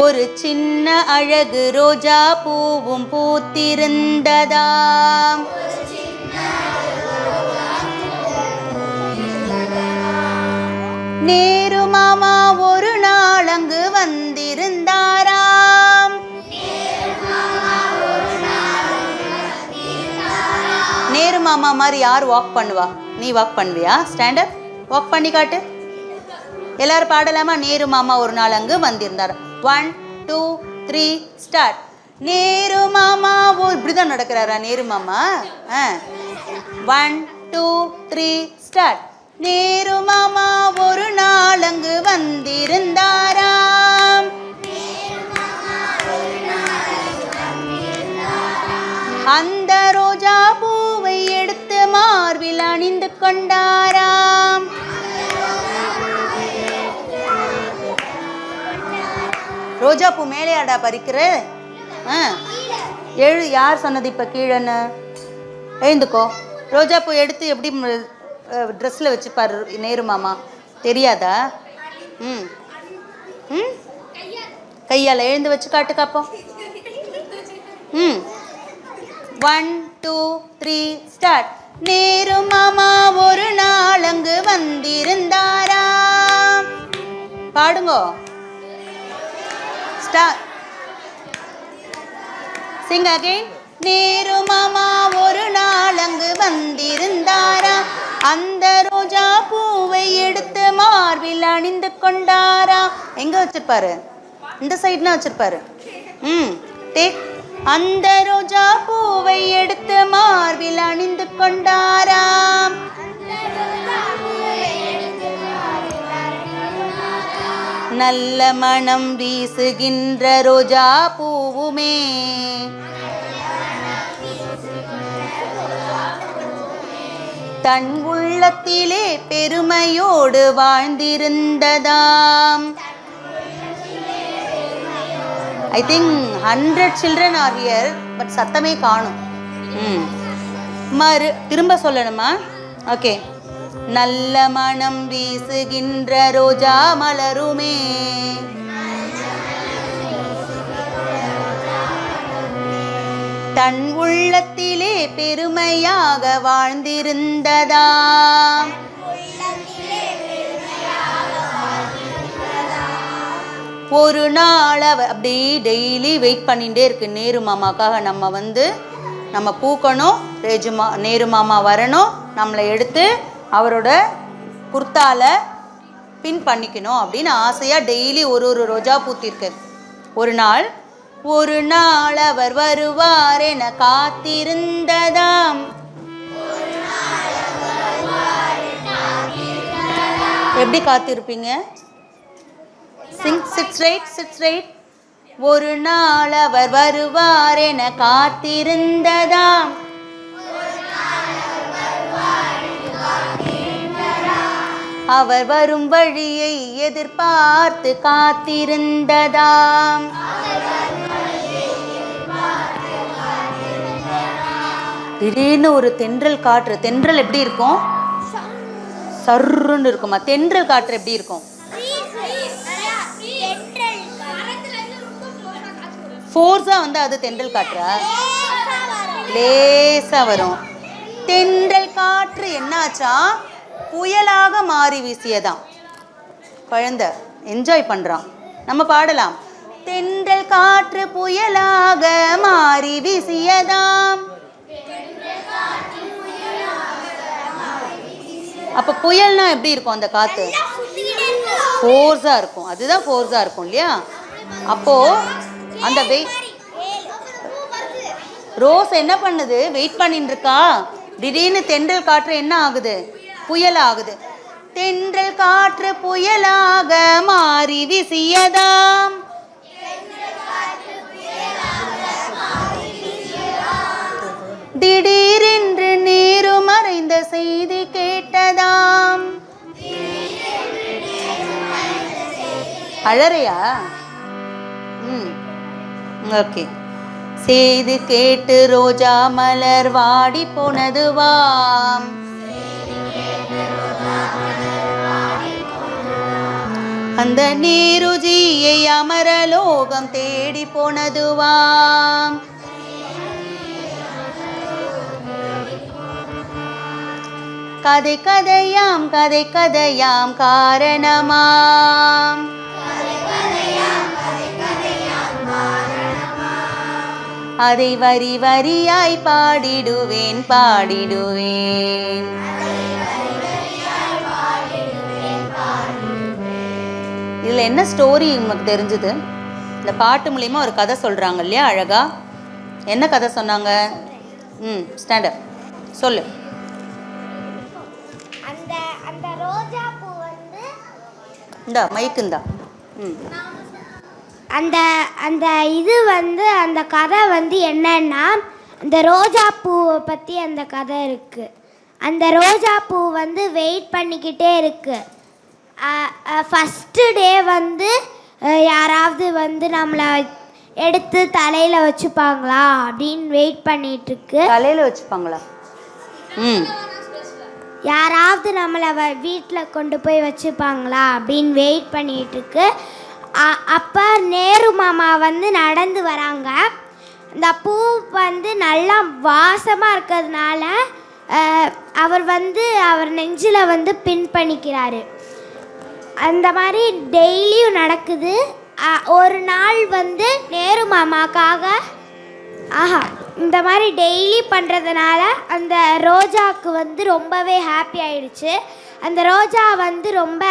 ஒரு சின்ன அழகு ரோஜா பூவும் பூத்திருந்ததாம். நேரு மாமா ஒரு நாள் அங்கு வந்திருந்தாராம். நேரு மாமா மாதிரி யார் வாக் பண்ணுவா? நீ வாக் பண்ணுவியா? ஸ்டாண்ட் அப், வாக் பண்ணி காட்டு. எல்லாரும் பாடலாமா? நேரு மாமா ஒரு நாள் அங்கு வந்திருந்தார். 1 2 3 ஸ்டார்ட். நேரு மாமா இப்படிதான் நடக்கிறாரா நேரு மாமா? 1 2 3 ஸ்டார்ட். நேரு மாமா ஒரு நாள் அங்கு வந்திருந்தாராம். அந்த ரோஜா பூவை எடுத்து மார்பில் அணிந்து கொண்டாராம். ரோஜா பூ மேலே ஆடா பறிக்கிற? யார் சொன்னது இப்ப கீழன்னு? எழுந்துக்கோ. ரோஜா பூ எடுத்து எப்படி ட்ரெஸ்ல வச்சுப்பாரு நேரு மாமா? தெரியாதா? கையால் எழுந்து வச்சு காட்டு காப்போம். 1 2 3 ஸ்டார்ட். நேரு மாமா ஒரு நாள் அங்கு வந்திருந்தாரா. பாடுங்கோ. Sing again. நேரு மாமா ஒரு நாள் அங்கு வந்திருந்தாரா. அந்த ரோஜா பூவை எடுத்து மார்பில் அணிந்து கொண்டாரா. எங்க வச்சிருப்பாரு? இந்த சைடுனா வச்சிருப்பாரு. டேக். அந்த ரோஜா பூவை எடுத்து மார்பில் அணிந்து கொண்டாராம். நல்ல மனம் வீசுகின்ற ரோஜா பூவுமே தன் உள்ளத்திலே பெருமையோடு வாழ்ந்திருந்ததாம். I think 100 children are here, but சத்தமே காணும். திரும்ப சொல்லணுமா? ஓகே. நல்ல மனம் வீசுகின்ற ரோஜா மலருமே தன் உள்ளத்திலே பெருமையாக வாழ்ந்திருந்ததாம். ஒரு நாள் அப்படி டெய்லி வெயிட் பண்ணிகிட்டே இருக்கு. நேரு மாமாக்காக நம்ம பூக்கணும், நேரு மாமா வரணும், நம்மளை எடுத்து அவரோட குர்த்தால பின் பண்ணிக்கணும் அப்படின்னு ஆசையாக டெய்லி ஒரு ரோஜா பூத்திருக்கு. ஒரு நாள் அவர் வருவார் என காத்திருந்ததாம். எப்படி காத்திருப்பீங்க? Sit straight. ஒரு நாள் அவர் வருவார் என காத்திருந்ததாம். அவர் வரும் வழியை எதிர்பார்த்து காத்திருந்ததாம். திடீர்னு ஒரு தென்றல் காற்று. தென்றல் எப்படி இருக்கும்? சர்ருன்னு இருக்குமா? தென்றல் காற்று எப்படி இருக்கும்? ஃபோர்ஸா அது தென்றல் காற்றா? லேசா வரும். தென்றல் காற்று என்னாச்சா? புயலாக மாறி வீசியதாம். குழந்தை என்ஜாய் பண்றான். நம்ம பாடலாம். தென்றல் காற்று புயலாக மாறி வீசியதாம். அப்ப புயல்னா எப்படி இருக்கும்? அந்த காத்து ஃபோர்ஸா இருக்கும். அதுதான் ஃபோர்ஸா இருக்கும் இல்லையா? அப்போ அந்த ரோஸ் என்ன பண்ணுது? வெயிட் பண்ணிட்டு இருக்கா. திடீர்னு தென்றல் காற்று என்ன ஆகுது? புயல் ஆகுது. தென்றல் காற்று புயலாக மாறி வீசியதாம். திடீரென்று நேரு மறைந்த செய்தி கேட்டதாம். அழறையா? ஓகே. செய்தி கேட்டு ரோஜா மலர் வாடி போனதுவாம். அந்த நேருஜியை அமரலோகம் தேடி போனதுவாம். கதை கதையாம் காரணமாம். அதை வரி வரியாய் பாடிடுவேன். இதில் என்ன ஸ்டோரி உங்களுக்கு தெரிஞ்சுது? இந்த பாட்டு மூலிமா ஒரு கதை சொல்கிறாங்க இல்லையா? அழகா என்ன கதை சொன்னாங்க? ஸ்டாண்டப் சொல்லு. அந்த ரோஜா பூ இந்தா மைக்குந்தா. அந்த இது அந்த கதை என்னன்னா, அந்த ரோஜா பூவை பற்றி அந்த கதை இருக்குது. அந்த ரோஜா பூ வெயிட் பண்ணிக்கிட்டே இருக்குது. ஃபஸ்ட்டு டே யாராவது நம்மளை எடுத்து தலையில் வச்சுப்பாங்களா அப்படின்னு வெயிட் பண்ணிகிட்ருக்கு. தலையில் வச்சுப்பாங்களா? யாராவது நம்மளை வீட்டில் கொண்டு போய் வச்சுப்பாங்களா அப்படின்னு வெயிட் பண்ணிகிட்ருக்கு. அப்போ நேரு மாமா நடந்து வராங்க. இந்த பூ நல்லா வாசமாக இருக்கிறதுனால அவர் வந்து அவர் நெஞ்சில் வந்து பின் பண்ணிக்கிறாரு. அந்த மாதிரி டெய்லியும் நடக்குது. ஒரு நாள் வந்து நேரு மாமாக்காக இந்த மாதிரி டெய்லி பண்ணுறதுனால அந்த ரோஜாவுக்கு வந்து ரொம்பவே ஹாப்பி ஆயிடுச்சு. அந்த ரோஜா வந்து ரொம்ப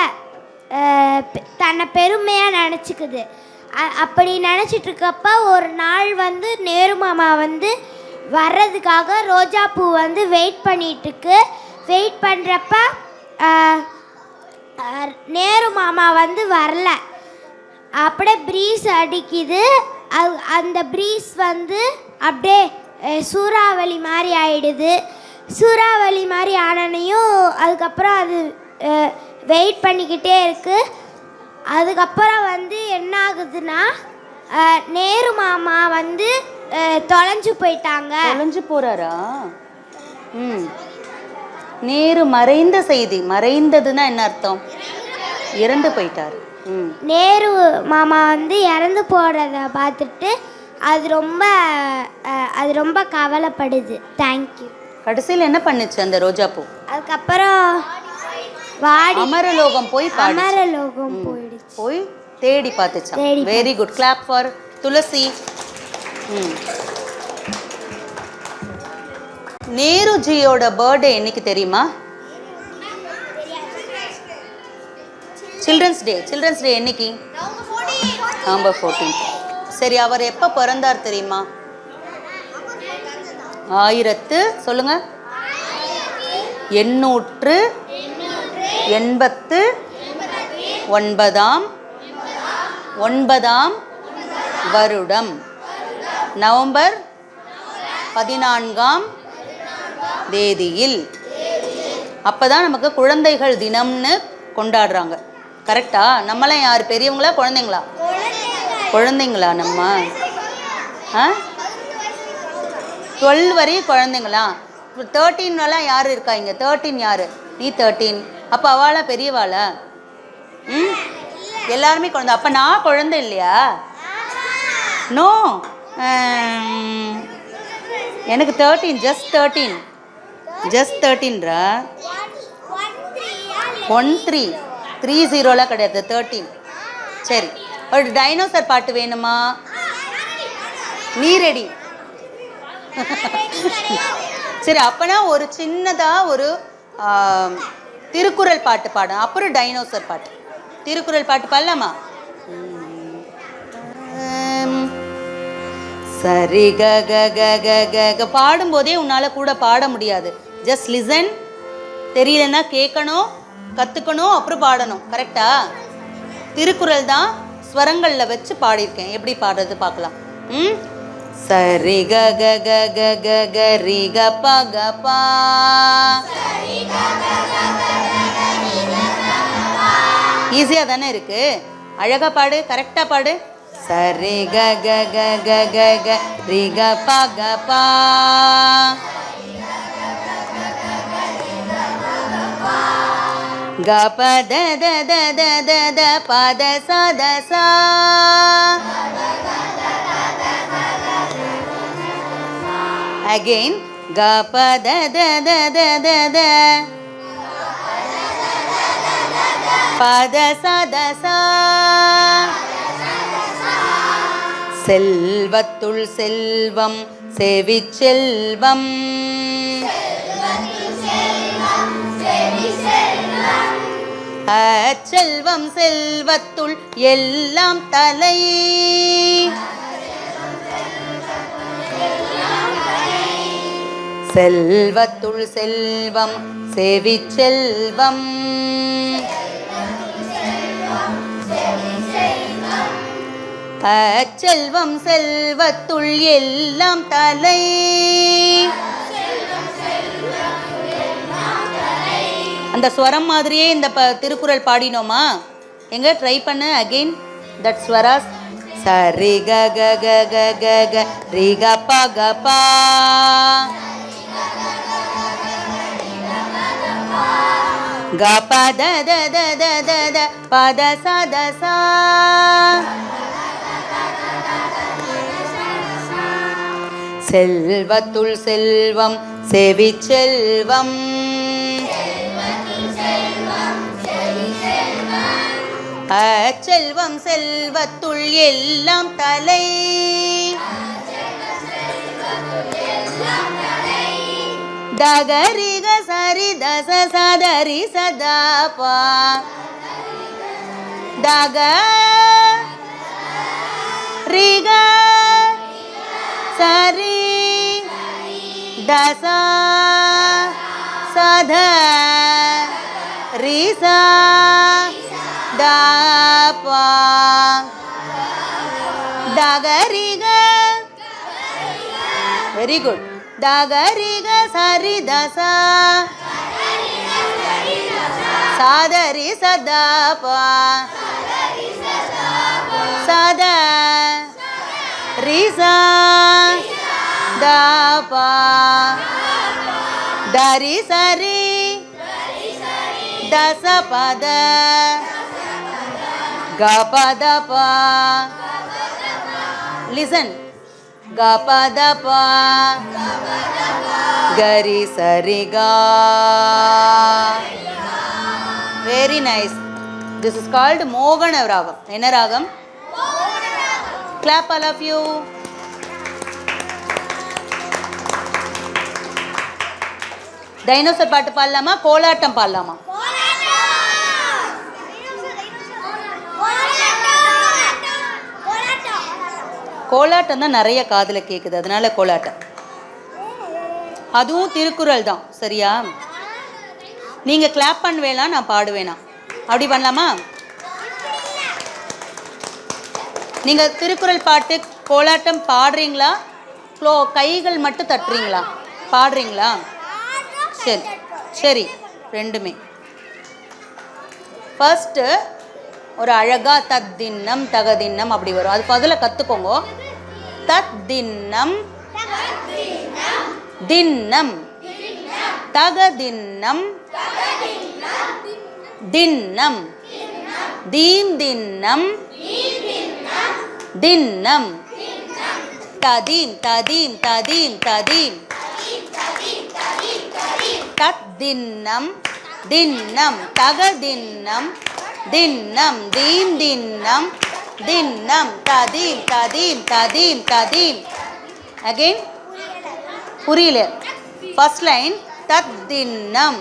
தன்னை பெருமையாக நினச்சிக்குது. அப்படி நினச்சிட்ருக்கப்ப ஒரு நாள் வந்து நேரு மாமா வந்து வர்றதுக்காக ரோஜா பூ வந்து வெயிட் பண்ணிகிட்ருக்கு. வெயிட் பண்ணுறப்ப நேரு மாமா வந்து வரல. அப்படியே ப்ரீஸ் அடிக்குது. அந்த ப்ரீஸ் வந்து அப்படியே சூறாவளி மாதிரி ஆயிடுது. சூறாவளி மாதிரி ஆனனையும் அதுக்கப்புறம் அது வெயிட் பண்ணிக்கிட்டே இருக்குது. அதுக்கப்புறம் வந்து என்ன ஆகுதுன்னா நேரு மாமா வந்து தொலைஞ்சு போயிட்டாங்க. தொலைஞ்சு போகிறாரா? நேரு மறைந்த செய்தி. மறைந்ததுன்னா என்ன அர்த்தம்? இறந்து போயிட்டார். நேரு மாமா வந்து இறந்து போகிறத பார்த்துட்டு அது ரொம்ப கவலைப்படுது. தேங்க்யூ. கடைசியில் என்ன பண்ணுச்சு அந்த ரோஜா பூ? அதுக்கப்புறம் வாடி அமரலோகம் போய் அமரலோகம் போயிடுச்சு. போய் தேடி பார்த்துச்சான். Very good. Clap for Tulsi. நேருஜியோட பர்த்டே என்னைக்கு தெரியுமா? Children's day. சில்ட்ரன்ஸ் டே என்னைக்கு? நவம்பர் 14. சரி, அவர் எப்போ பிறந்தார் தெரியுமா? சொல்லுங்க 889 வருடம் நவம்பர் 14 தேதியில். அப்போதான் நமக்கு குழந்தைகள் தினம்னு கொண்டாடுறாங்க. கரெக்டா? நம்மளாம் யார், பெரியவங்களா குழந்தைங்களா? குழந்தைங்களா நம்ம? 12 வரையும் குழந்தைங்களா? 13 யார் இருக்கா இங்கே? 13 யார்? நீ 13. அப்போ அவளாம் பெரியவாளா? எல்லாருமே குழந்தை. அப்போ நான் குழந்தை இல்லையா? நோ, எனக்கு 13. ஜஸ்ட் 13ரா? 13 கிடையாது, 13. சரி, ஒரு டைனோசர் பாட்டு வேணுமா? நீ ரெடி? சரி, அப்பனா ஒரு சின்னதாக ஒரு திருக்குறள் பாட்டு பாடும், அப்புறம் டைனோசர் பாட்டு. திருக்குறள் பாட்டு பாடலாமா? சரி க க க க க. பாடும்போதே உன்னால் கூட பாட முடியாது. Just listen. தெரியலன்னா கேட்கணும், கற்றுக்கணும், அப்புறம் பாடணும். கரெக்டா? திருக்குறள் தான் ஸ்வரங்களில் வச்சு பாடியிருக்கேன். எப்படி பாடுறது பார்க்கலாம். சரி க க க க க க ரி க ப க பா. ஈஸியாக தானே இருக்கு. அழகாக பாடு, கரெக்டாக பாடு. சரி க க க க க க ரி க ப க பா. க ப த த த த த த ப த ச த சா. Again, ga pa da da da da da da, pa da sa da sa. செல்வத்துள் செல்வம் செவிச்செல்வம், அச்செல்வம் செல்வத்துள் எல்லாம் தலை. செல்வத்துள் செல்வம் செவிச்செல்வம், அச்செல்வம் செல்வத்துள் எல்லாம் தலை. அந்த ஸ்வரம் மாதிரியே இந்த திருக்குறள் பாடினோமா? எங்க ட்ரை பண்ணு. Again that swaras. சரி க க க க க க ரி க ப க பா. க ப த த த த த த ப த ச த சா. செல்வத்துள் செல்வம் செவிச்செல்வம் அச்செல்வம் செல்வத்துள் எல்லாம் தலை தகரிக சரி தச சதரி சதாபா தக ரிக சரி தச சத ரிசா தாபா தகரிக வெரி குட் தகரிக சரி தசா சாதரி சதாபா சத ரிசா தாபா தரி சரி தச பத கபதபா லிசன் கபதபா கரி சரிகா very nice. This is called மோகன ராகம். என்ன ராகம்? Clap all of you. Dinosaur பாட்டு பாடலாமா, கோலாட்டம் பாடலாமா? கோலாட்டம் தான் நிறைய காதில் கேட்குது, அதனால கோலாட்டம். அதுவும் திருக்குறள் தான், சரியா? நீங்கள் கிளாப் பண்ணுவேனா, நான் பாடுவேனா? அப்படி பண்ணலாமா? நீங்கள் திருக்குறள் பாட்டு கோலாட்டம் பாடுறீங்களா, கைகள் மட்டும் தட்டுறீங்களா, பாடுறீங்களா? சரி சரி, ரெண்டுமே. ஃபர்ஸ்ட்டு ஒரு அழகாக தத்தின்னம் தகதின்னம் அப்படி வரும், அது பதில் கற்றுக்கோங்க. தத்தின்னம் தின்னம் தகதின்னம் தின்னம் தீந்தின்னம் தின்னம் ததீம் ததீம் ததீம் ததீம் தத்தின்னம் தின்னம் தகதின்னம் தின்னம் தீந்தின்னம் தின்னம் ததீம் ததீம் ததீம் ததீம். அகைன் புரியல. ஃபர்ஸ்ட் லைன் தத்தின்னம்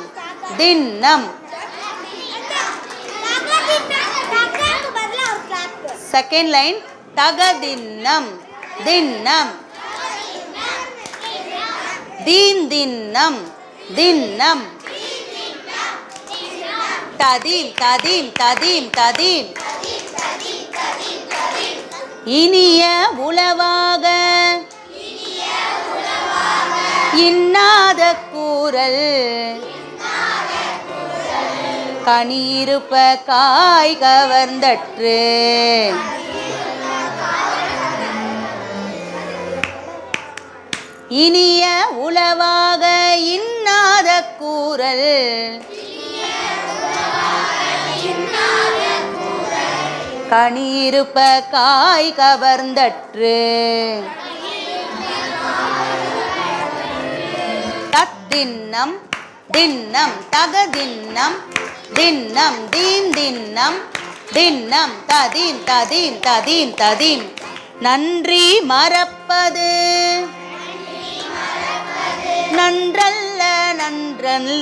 தின்னம், செகண்ட் லைன் தகதின்னம் தின்னம் தீந்தின்னம் தின்னம் ததீம் ததீம் ததீம் ததீம். இனிய உளவாக இன்னாத கூறல் கனியிருப்ப காய் கவர்ந்தற்று. இனிய உளவாக இன்னாத கூறல் கனியிருப்ப காய் கவர்ந்தற்று. தத்தின்னம் தின்னம் தகதின்னம் தின்னம் தீந்தின்னம் தின்னம் ததீம் ததீம் ததீம் ததீம். நன்றி மறப்பது நன்றல்ல நன்றல்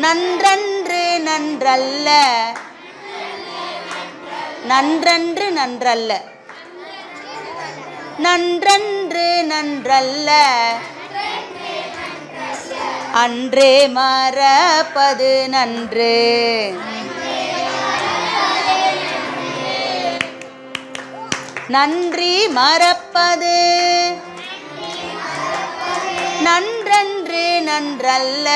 நன்றன்று நன்றல்ல நன்றன்று நன்றல்ல நன்றன்று நன்றல்ல அன்றே மறப்பது நன்று. நன்றி மறப்பது நன்றன்று நன்றல்ல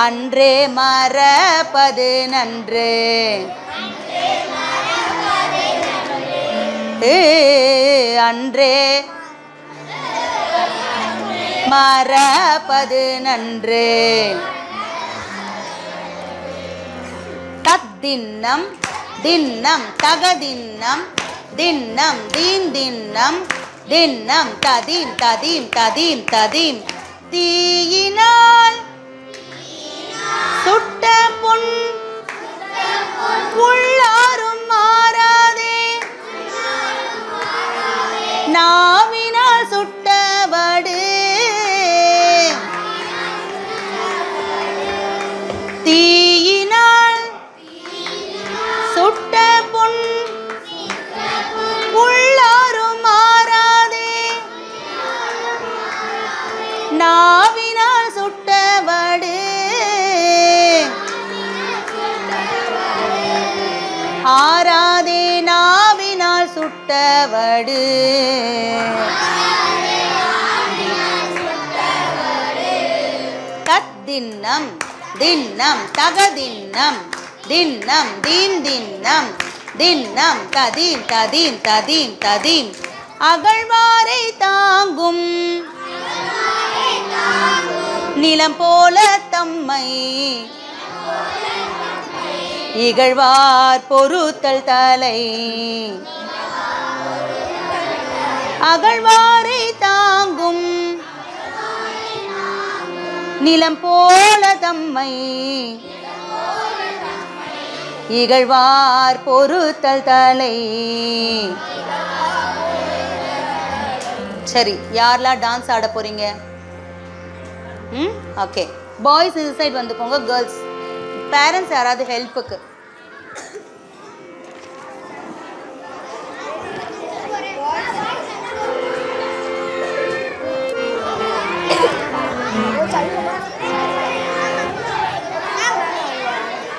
அன்றே மறப்பது நன்று. அன்றே மறப்பது நன்று. தத்தின்னம் தின்னம் தகதின்னம் தின்னம் தீந்தின்னம் தின்னம் ததீம் ததீம் ததீம் ததீம். தீயினால் சுட்ட புண் உள்ளாரும் மாறாதே, நாவினால் சுட்டவடு தீயினால் சுட்ட புண் உள்ளாரும் மாறாதே, நாவினால் சுட்டவடு ஆராதே, நாவினால் சுட்டவடு. தத்தின்னம் தின்னம் தகதின்னம் தின்னம் தீன் தின்னம் தின்னம் ததீம் ததீம் ததீம் ததீம். அகழ்வாரை தாங்கும் நிலம் போல தம்மை இகழ்வார் பொறுத்தல் தலை. அகழ்வாரை தாங்கும் நிலம் போல தம்மை இகழ்வார் பொறுத்தல் தலை. சரி, யாரெல்லாம் டான்ஸ் ஆட போறீங்க? ஓகே, பாய்ஸ் இந்த சைடு வந்துக்கோங்க. கேர்ள்ஸ் பேரண்ட்ஸ் யாராவது ஹெல்ப்புக்கு.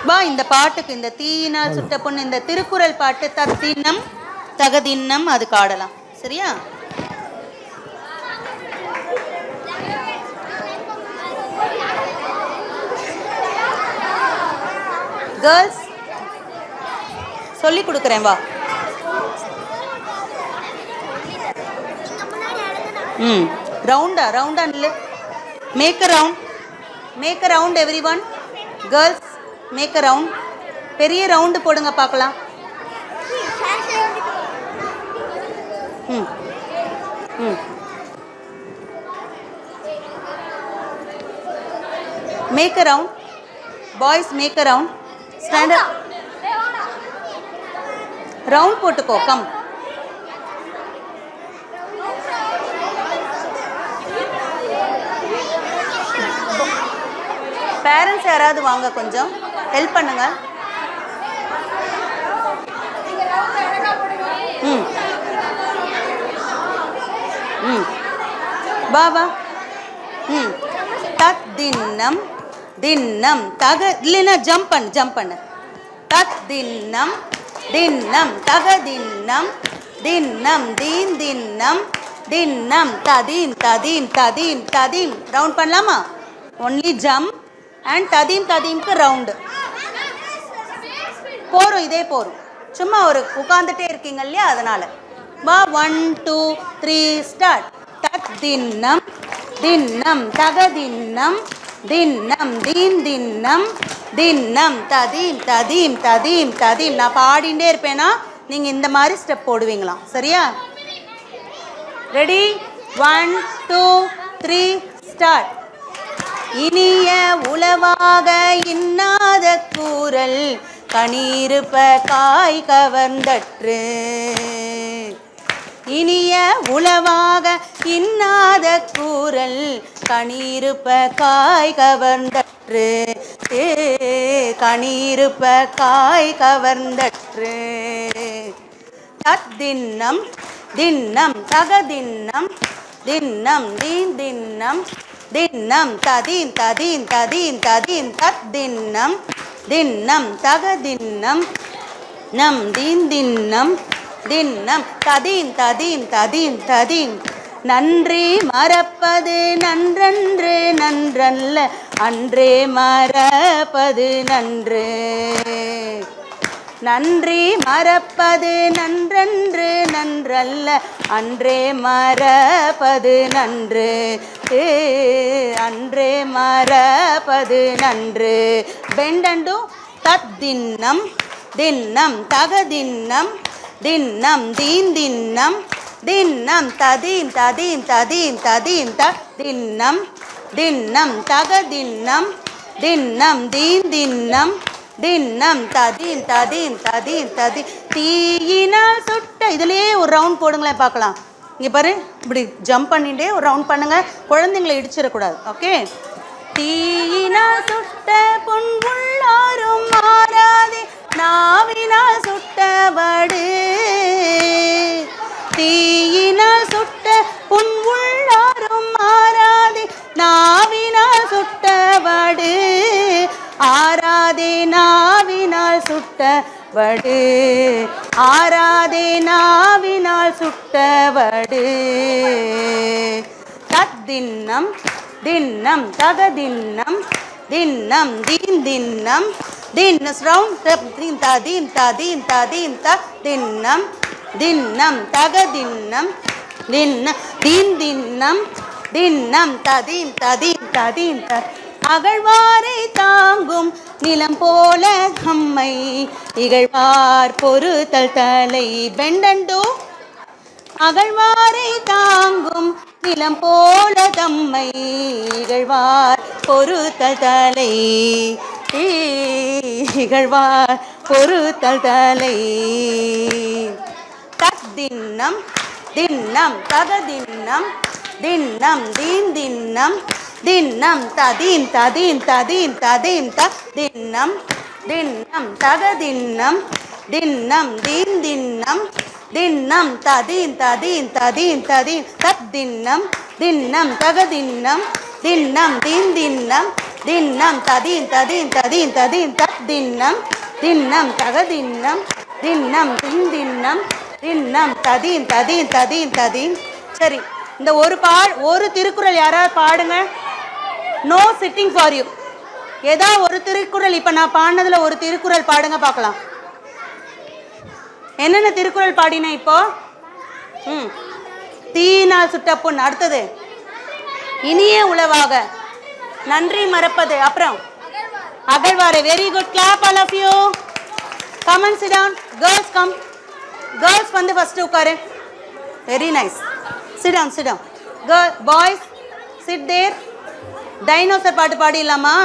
வா, இந்த பாட்டுக்கு, இந்த தீயினால் சுட்ட பொண்ணு, இந்த திருக்குறள் பாட்டு தத்தின்னம் தகதின்னம் அதுக்கு ஆடலாம். சரியா? கேர்ள்ஸ் சொல்லி கொடுக்குறேன், வா. ரவுண்டா ரவுண்டா நில்லு. Make a round, make a round everyone. Girls make a round. பெரிய ரவுண்டு போடுங்க பார்க்கலாம். Make a round. Boys make a round. Stand up. Round போட்டுக்கோ. கம். பேரண்ட்ஸ் யாராவது வாங்க, கொஞ்சம் ஹெல்ப் பண்ணுங்க. வா வா. தத் தின்னம் தின்னம் தக இல்லைன்னா ஜம்ப் பண்ணு, ஜம்ப் பண்ணு. தத் தின்னம் தின்னம் தக தின்னம் தின்னம் தீன் தின்னம் தின்னம் ததீம் ததீம் ததீம் ததீம். ரவுண்ட் பண்ணலாமா? ஒன்லி ஜம்ப் அண்ட் ததீம் ததீம்க்கு ரவுண்டு போகிறோம். இதே போகிறோம். சும்மா ஒரு உட்காந்துட்டே இருக்கீங்க இல்லையா, அதனால். வா, 1 2 3 ஸ்டார்ட். தத் தின்னம் தின்னம் தக தின்னம் தின்னம் தீன் தின்னம் தின்னம் ததீம் ததீம் ததீம் ததீம். நான் பாடிண்டே இருப்பேனா, நீங்கள் இந்த மாதிரி ஸ்டெப் போடுவீங்களாம். சரியா? ரெடி? 1 2 3 ஸ்டார்ட். இனிய உளவாக இன்னாத கூறல் கணீருப்ப காய் கவர்ந்தற்று. இனிய உளவாக இன்னாத கூறல் கணீருப்ப காய் கவர்ந்தற்று. கணீருப்ப காய் கவர்ந்தற்று. தத்தின்னம் தின்னம் தகதின்னம் தின்னம் தீன் தின்னம் தின்னம் ததீம் ததீம் ததீம் ததீம். தத்தின்னம் தின்னம் தகதின்னம் நம் தீன் தின்னம் தின்னம் ததீம் ததீம் ததீம் ததீம். நன்றி மறப்பது நன்றன்று நன்றல்ல, அன்றே மறப்பது நன்று. நன்றி மறப்பது நன்றன்று நன்றல்ல, அன்றே மறப்பது நன்று. அன்றே மறப்பது நன்று. பெண்டண்டு. தத்தின்னம் தின்னம் தகதின்னம் தின்னம் தீன் தின்னம் தின்னம் ததீம் ததீம் ததீம் ததீம் த தின்னம் தின்னம் தக தின்னம் தின்னம் தீம் தின்னம் தின்னம் ததீம் ததீம் ததீம் ததி தீயினால் சுட்ட. இதுலேயே ஒரு ரவுண்ட் போடுங்களேன் பார்க்கலாம். இங்கே பாரு, இப்படி ஜம்ப் பண்ணிட்டே ஒரு ரவுண்ட் பண்ணுங்க, குழந்தைங்களை இடிச்சிடக்கூடாது. ஓகே. தீயினால் சுட்ட புண்புள்ளாரும் மாறாதே நாவினால் சுட்டவடு. தீயினால் சுட்ட புண்புள்ளாரும் மாறாதே நாவினால் சுட்டவடு. ஆராதே நாவினால் சுட்டவடு. ஆராதே நாவினால் சுட்டவடு. தத்தின்னம் தின்னம் தக தின்னம் தின்னம் தீம் தின்னம் தின்னஸ் ரவுண்ட் தீம் ததீம் ததீம் ததீம் த தின்னம் தின்னம் தக தின்னம் தின்ன தீம் தின்னம் தின்னம் ததீம் ததீம் ததீம் த. அகழ்வாரை தாங்கும் நிலம் போல நம்மை இகழ்வார் பொறுத்தல் தலை பெண்டண்டோ. அகழ்வாரை தாங்கும் நிலம் போல தம்மை இகழ்வார் பொறுத்தல் தலை. இகழ்வார் பொறுத்தல் தலை. தத்தின்னம் தின்னம் தக தின்னம் தின்னம் தீம் தின்னம் தின்னம் ததீம் ததீம் ததீம் ததீம் த தின்னம் தின்னம் தக தின்னம் தின்னம் தீம் தின்னம் தின்னம் ததீம் ததீம் ததீம் ததீம் தத் தின்னம் தின்னம் தக தின்னம் தின்னம் தீம் தின்னம் தின்னம் ததீம் ததீம் ததீம் ததீம் தத் தின்னம் தின்னம் தக தின்னம் தின்னம் தீம் தின்னம் தின்னம் ததீம் ததீம் ததீம் ததீம். சரி, இந்த ஒரு திருக்குறள் யாராவது பாடுங்க. No sitting for you. ஏதாவது ஒரு திருக்குறள், இப்போ நான் பாடினதில் ஒரு திருக்குறள் பாடுங்க பார்க்கலாம். என்னென்ன திருக்குறள் பாடினேன் இப்போ? தீயினால் சுட்ட புண். அடுத்தது இனிய உளவாக. நன்றி மறப்பது. அப்புறம் அகழ்வாரை. Very good. Clap all of you. Come and sit down. Girls come. Girls வந்து ஃபர்ஸ்ட் உட்காரு. Very nice. Sit down sit down. Boys sit there. Dinosaur பாட்டு பாடிடலாமா?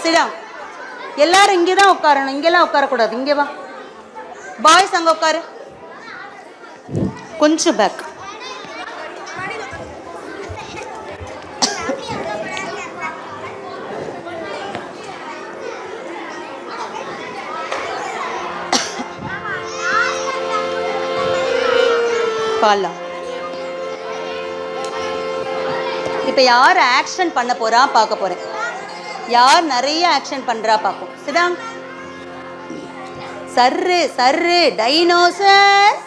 Sit down. எல்லாரும் இங்கே தான் உட்காரணும், இங்கெல்லாம் உட்காரக்கூடாது. இங்கே வா. பாய்ஸ் அங்கே உட்காரு. கொஞ்சம் பேக். பாலாம். இப்போ யார் ஆக்ஷன் பண்ண போறா பார்க்க போறேன். யார் நிறைய ஆக்ஷன் பண்றா பார்ப்போம். சிடாங். சர்ரு சர்ரு டைனோசர்.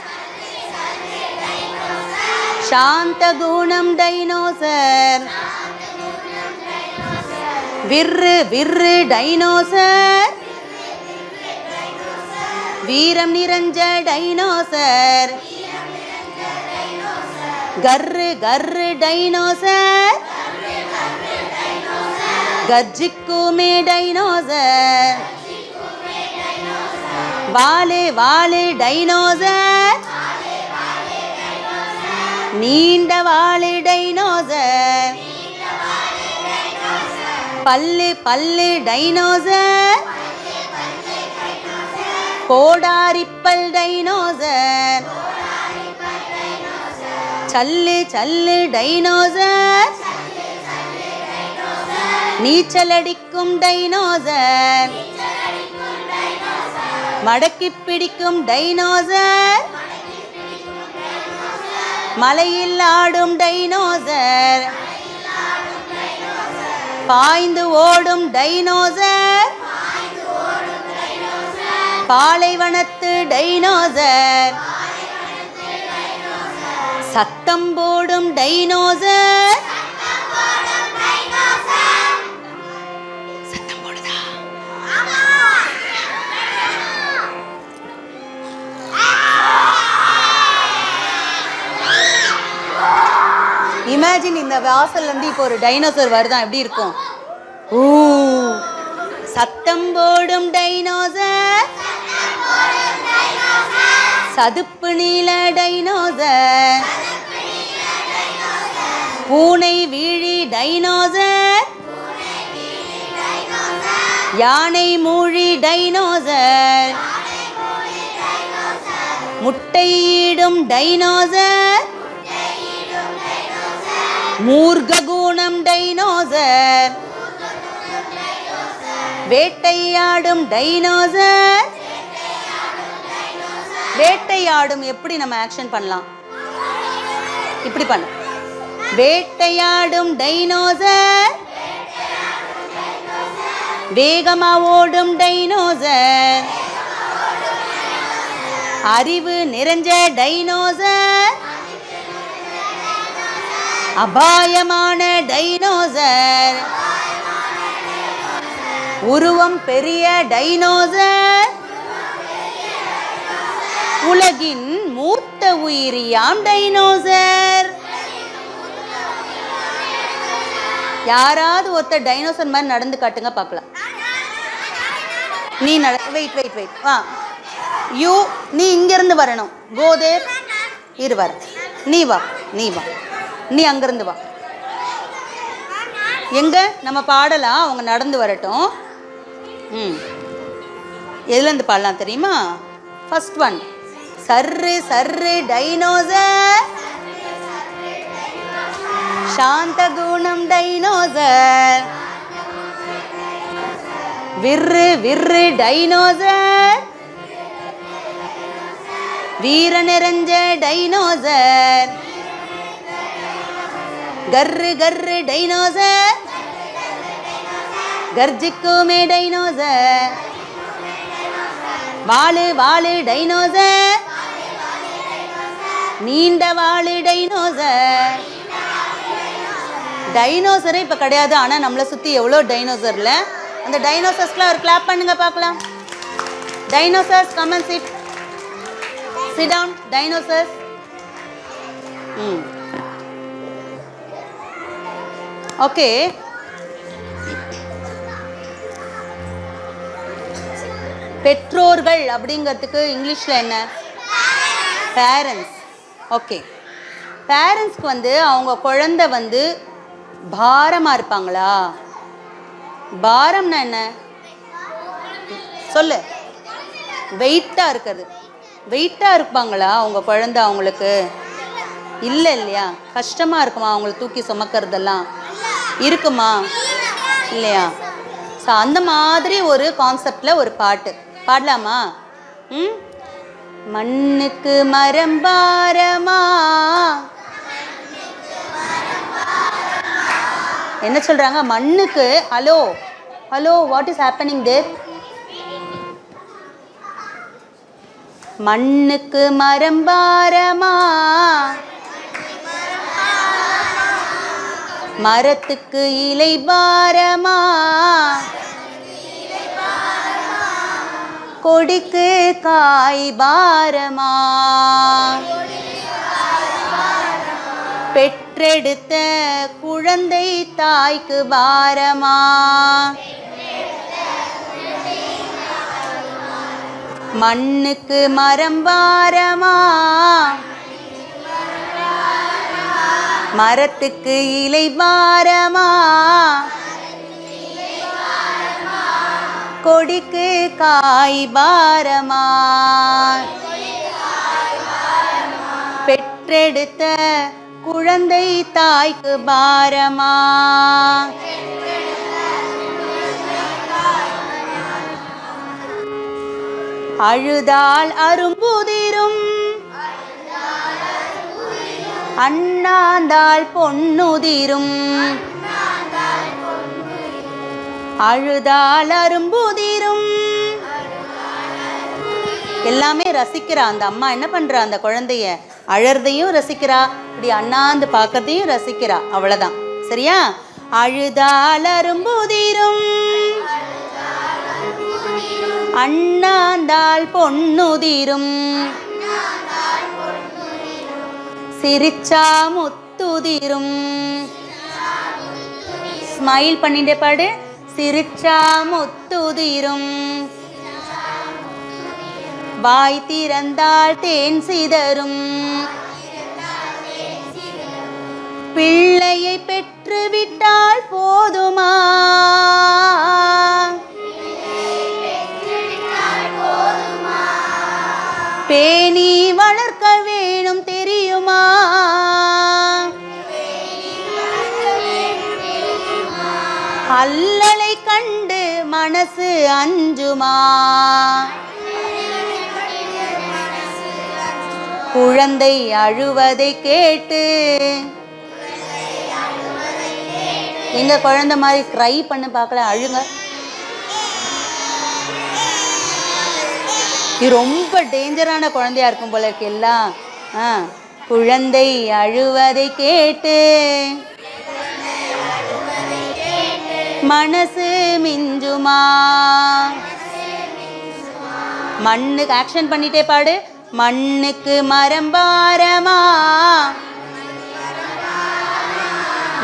சாந்த குணம் டைனோசர். விர்ரு விர்ரு டைனோசர். வீரம் நிறைஞ்ச டைனோசர். கர்ரு கர்ரு டைனோசர். கர்ஜிக்குமே டைனோசர். வாலே வாலே டைனோசர். நீண்ட வாலே டைனோசர். பல்லு பல்லு டைனோசர். கோடாரிப்பல் டைனோசர். சல்லு சல்லு டைனோசர். நீச்சலடிக்கும் டைனோசர். மடக்கி பிடிக்கும் டைனோசர். மலையில் ஆடும் டைனோசர். பாய்ந்து ஓடும் டைனோசர். பாலைவனத்து டைனோசர். சத்தம் போடும் டைனோசர். சத்தம் போடுதா? இமேஜின் இந்த வாசல்ல இருந்து இப்போ ஒரு டைனோசர் வருதான், எப்படி இருக்கும்? ஊ. சத்தம் போடும் டைனோசர். சதுப்பு நீல டைனோசர், பூனை வீழி டைனோசர், யானை மூழி டைனோசர், முட்டையிடும் டைனோசர், மூர்க்ககுணம் டைனோசர், வேட்டையாடும் டைனோசர். வேட்டையாடும் எப்படி நம்ம ஆக்ஷன் பண்ணலாம்? இப்படி பண்ண. வேட்டையாடும் டைனோசர், வேகமா ஓடும் டைனோசர், அறிவு நிறைஞ்ச டைனோசர், அபாயமான டைனோசர், உருவம் பெரிய டைனோசர், உலகின் மூத்த உயிரியாம் டைனோசர். யாராவது ஒருத்தர் டைனோசர் மாதிரி நடந்து காட்டுங்க பார்க்கலாம். நீ வெயிட் வெயிட் வெயிட் வா. நீ இங்கிருந்து வரணும். கோ தேர். இரு வர. நீ வா, நீ வா, நீ அங்கிருந்து வா. எங்க நம்ம பாடலாம், அவங்க நடந்து வரட்டும். எதுலேருந்து பாடலாம் தெரியுமா? First one. சர்ரு சர்ரு டைனோசர், சாந்த குணம் டைனோசர், விர்ரு விர்ரு டைனோசர், வீர நிறைஞ்ச டைனோசர், கர்ரு கர்ரு டைனோசர், கர்ஜிக்குமே டைனோசர், வாளு வாளு டைனோசர், நீண்ட வாளு டைனோசர். டைனோசரே இப்போ கிடையாது, ஆனால் நம்மளை சுற்றி எவ்வளோ டைனோசர்ல. அந்த டைனோசர்ஸ்க்குலாம் ஒரு கிளாப் பண்ணுங்க பார்க்கலாம். Dinosaurs come and sit. Sit down dinosaurs. Okay. பெற்றோர்கள் அப்படிங்கிறதுக்கு இங்கிலீஷில் என்ன? பேரண்ட்ஸ். ஓகே. பேரண்ட்ஸ்க்கு வந்து அவங்க குழந்தை வந்து பாரமாக இருப்பாங்களா? பாரம்னா என்ன சொல்லு? வெயிட்டாக இருக்கிறது. வெயிட்டாக இருப்பாங்களா அவங்க குழந்தை அவங்களுக்கு? இல்லை இல்லையா? கஷ்டமாக இருக்குமா அவங்களை தூக்கி சுமக்கிறதெல்லாம்? இருக்குமா இல்லையா? ஸோ அந்த மாதிரி ஒரு கான்செப்டில் ஒரு பாட்டு பாடலாமா? மண்ணுக்கு மரம் பாரமா. என்ன சொல்றாங்க? மண்ணுக்கு. Hello hello, what is happening there? மண்ணுக்கு மரம் பாரமா, மரத்துக்கு இலை பாரமா, கொடிக்கு காய் பாரமா, பெற்றெடுத்த குழந்தை தாய்க்கு பாரமா, மண்ணுக்கு மரம் பாரமா, மரத்துக்கு இலை பாரமா, கொடிக்கு காய் பாரமா, பெற்றெடுத்த குழந்தை தாய்க்கு பாரமா. அழுதால் அரும்புதிரும், அண்ணாந்தாள் பொன்னுதிரும், அழுதால் அரும்புதிரும். எல்லாமே ரசிக்கிறா அந்த அம்மா. என்ன பண்றா? அந்த குழந்தைய அழறதையும் ரசிக்கிறா, இப்படி அண்ணாந்து பார்க்கறதையும் ரசிக்கிறா. அவ்வளவுதான். சரியா? அழுதால் அரும்புதிரும், அண்ணாந்தாள் பொன்னுதிரும், சிரிச்சா முத்துதிரும். ஸ்மைல் பண்ணிட்டே பாடு. சிரிச்சா முத்துதிரும், வாய் திறந்தால் தேன் சிதறும் பிள்ளையை பெற்றுவிட்டால் போதுமா பேணி வளர்க்க வேணும் தெரியுமா அல்லலை கண்டு மனசு அஞ்சுமா குழந்தை அழுவதை கேட்டு எங்க குழந்தை மாதிரி க்ரை பண்ண பார்க்கல அழுங்க இது ரொம்ப டேஞ்சரான குழந்தையா இருக்கும் போல இருக்கு எல்லாம் குழந்தை அழுவதை கேட்டு மனசு மிஞ்சுமா மண்ணுக்கு ஆக்ஷன் பண்ணிட்டே பாடு மண்ணுக்கு மரம் பாரமா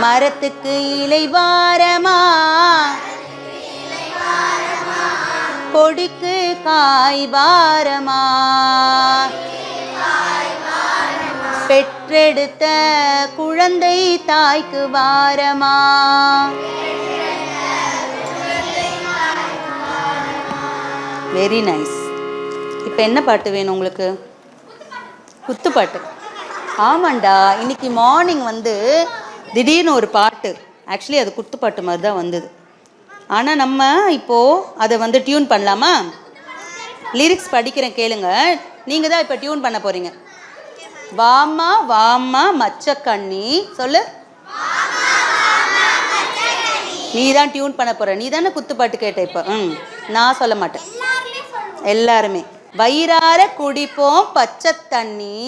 மரத்துக்கு இலை பாரமா கொடிக்கு காய் பாரமா பெற்றெடுத்த குழந்தை தாய்க்கு பாரமா வெரி நைஸ். இப்போ என்ன பாட்டு வேணும் உங்களுக்கு? குத்துப்பாட்டு. ஆமாண்டா, இன்னைக்கு மார்னிங் வந்து திடீர்னு ஒரு பாட்டு, ஆக்சுவலி அது குத்துப்பாட்டு மாதிரி தான் வந்தது. ஆனால் நம்ம இப்போது அதை வந்து டியூன் பண்ணலாமா? லிரிக்ஸ் படிக்கிறேன் கேளுங்க. நீங்கள் தான் இப்போ டியூன் பண்ண போகிறீங்க. வாமா வாமா மச்சக்கண்ணி சொல்லு. நீ தான் டியூன் பண்ண போகிற. நீ தானே குத்துப்பாட்டு கேட்ட இப்போ. நான் சொல்ல மாட்டேன். எல்லாருமே வயிறார குடிப்போம் பச்சை தண்ணி.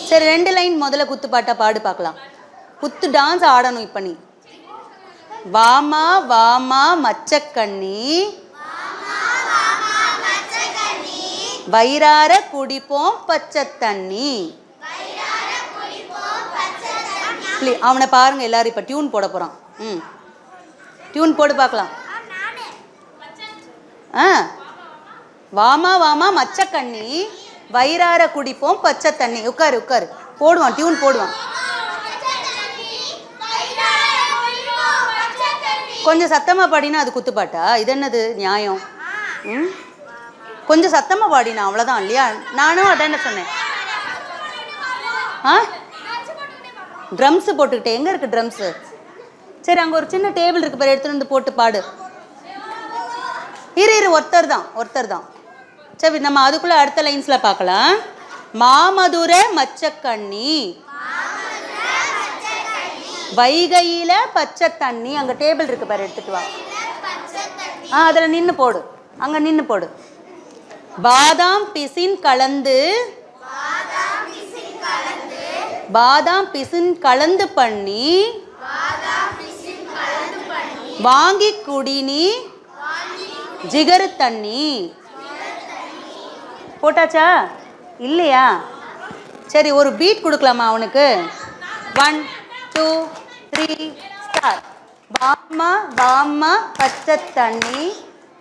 சரி, 2 லைன் முதல்ல குத்துப்பாட்டா பாடு பார்க்கலாம். குத்து டான்ஸ் ஆடணும் இப்போ நீ. வாமா வாமா மச்சக்கண்ணி வயிறார குடிப்போம் பச்சை தண்ணி. அவனை பாருங்க எல்லாரும் இப்போ டியூன் போட போகிறான். டியூன் போடு பார்க்கலாம். வாமா வாமா மச்சக்கண்ணி வயிறார குடிப்போம் பச்சை தண்ணி. உட்காரு உட்காரு, போடுவான் டியூன் போடுவான். கொஞ்சம் சத்தமாக பாடினா அது குத்துப்பாட்டா? இது என்னது நியாயம்? கொஞ்சம் சத்தமாக பாடினா அவ்வளோதான் இல்லையா? நானும் அதான சொன்னேன். ட்ரம்ஸு போட்டுக்கிட்டே. எங்கே இருக்குது ட்ரம்ஸு? சரி, அங்கே ஒரு சின்ன டேபிள் இருக்கு பாரு, எடுத்துகிட்டு வந்து போட்டு பாடு. இரு ஒருத்தர் தான். சரி, நம்ம அதுக்குள்ளே அடுத்த லைன்ஸில் பார்க்கலாம். மாமதுர மச்சக்கண்ணி வைகையில பச்சை தண்ணி. அங்கே டேபிள் இருக்கு பாரு, எடுத்துட்டு வா. அதில் நின்று போடு, அங்கே நின்று போடு. பாதாம் பிசின் கலந்து பண்ணி வாங்கி குடினி ஜிகரு தண்ணி. போட்டாச்சா இல்லையா? சரி, ஒரு பீட் கொடுக்கலாமா அவனுக்கு? 1 2 3 ஸ்டார்ட். வாமா வாமா பச்சை தண்ணி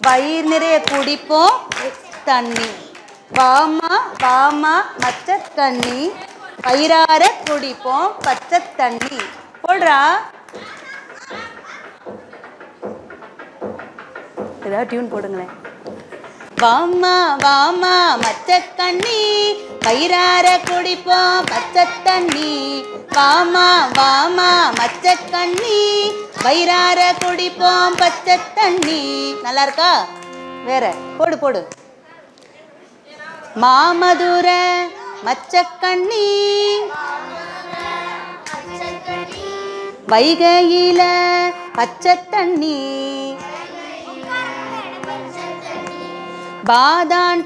வயிறு நிறைய குடிப்போம் தண்ணி. வாமா வாமா மச்சை தண்ணி வயிறார குடிப்போம் பச்சை தண்ணி. போடுறா. ஏதாவது டியூன் போடுங்களேன். வாமா வாமா மச்சக்கண்ணி வயிறார குடிப்போம் பச்சை தண்ணி. வாமா வாமா மச்சக்கண்ணி வயிறார குடிப்போம் பச்சை தண்ணி. நல்லா இருக்கா? வேற போடு போடு. மாமதுர மச்சக்கண்ணி வைகையில பச்சை தண்ணி. பாதானும்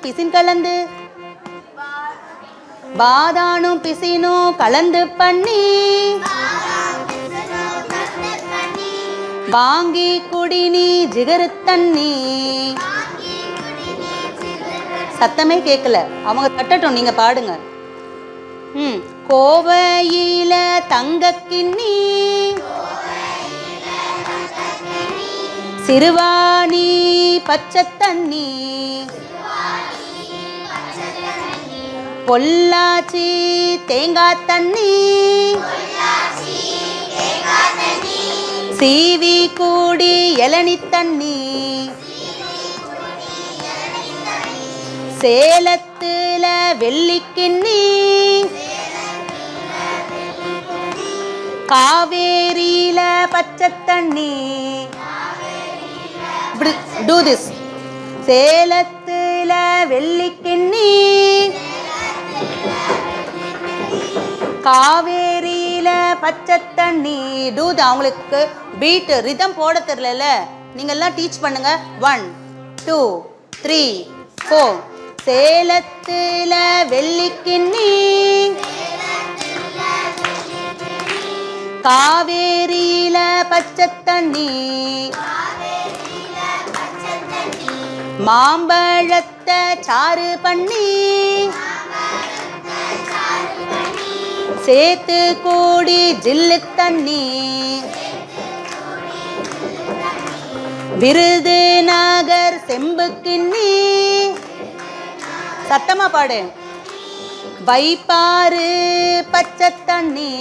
பிசினும் கலந்து பண்ணி வாங்கி குடினி ஜிகரு தண்ணி. சத்தமே கேட்கல, அவங்க தட்டட்டும், நீங்க பாடுங்க. கோவையில தங்க கிண்ணி சிறுவாணி பச்சை தண்ணி பொள்ளாச்சி தேங்காய் தண்ணி சீவி கூடி இளநி தண்ணி சேலத்துல வெள்ளிக்கிண்ணி காவேரியில பச்சை தண்ணி. Do this. சேலத்துல வெள்ளிக்கிண்ணி காவேரியில பச்சை தண்ணி. டூது அவங்களுக்கு பீட் ரிதம் போட தெரியல, நீங்க எல்லாம் டீச் பண்ணுங்க. 1 2 3 4. சேலத்துல வெள்ளிக்கிண்ணி காவேரியில பச்சை தண்ணி. மாம்பழத்தை சாறு பண்ணி சேத்து கூடி ஜில்லு தண்ணி. விருதுநகர் செம்பு கிண்ணி. சத்தமா பாடு. வைப்பாறு பச்சை தண்ணி.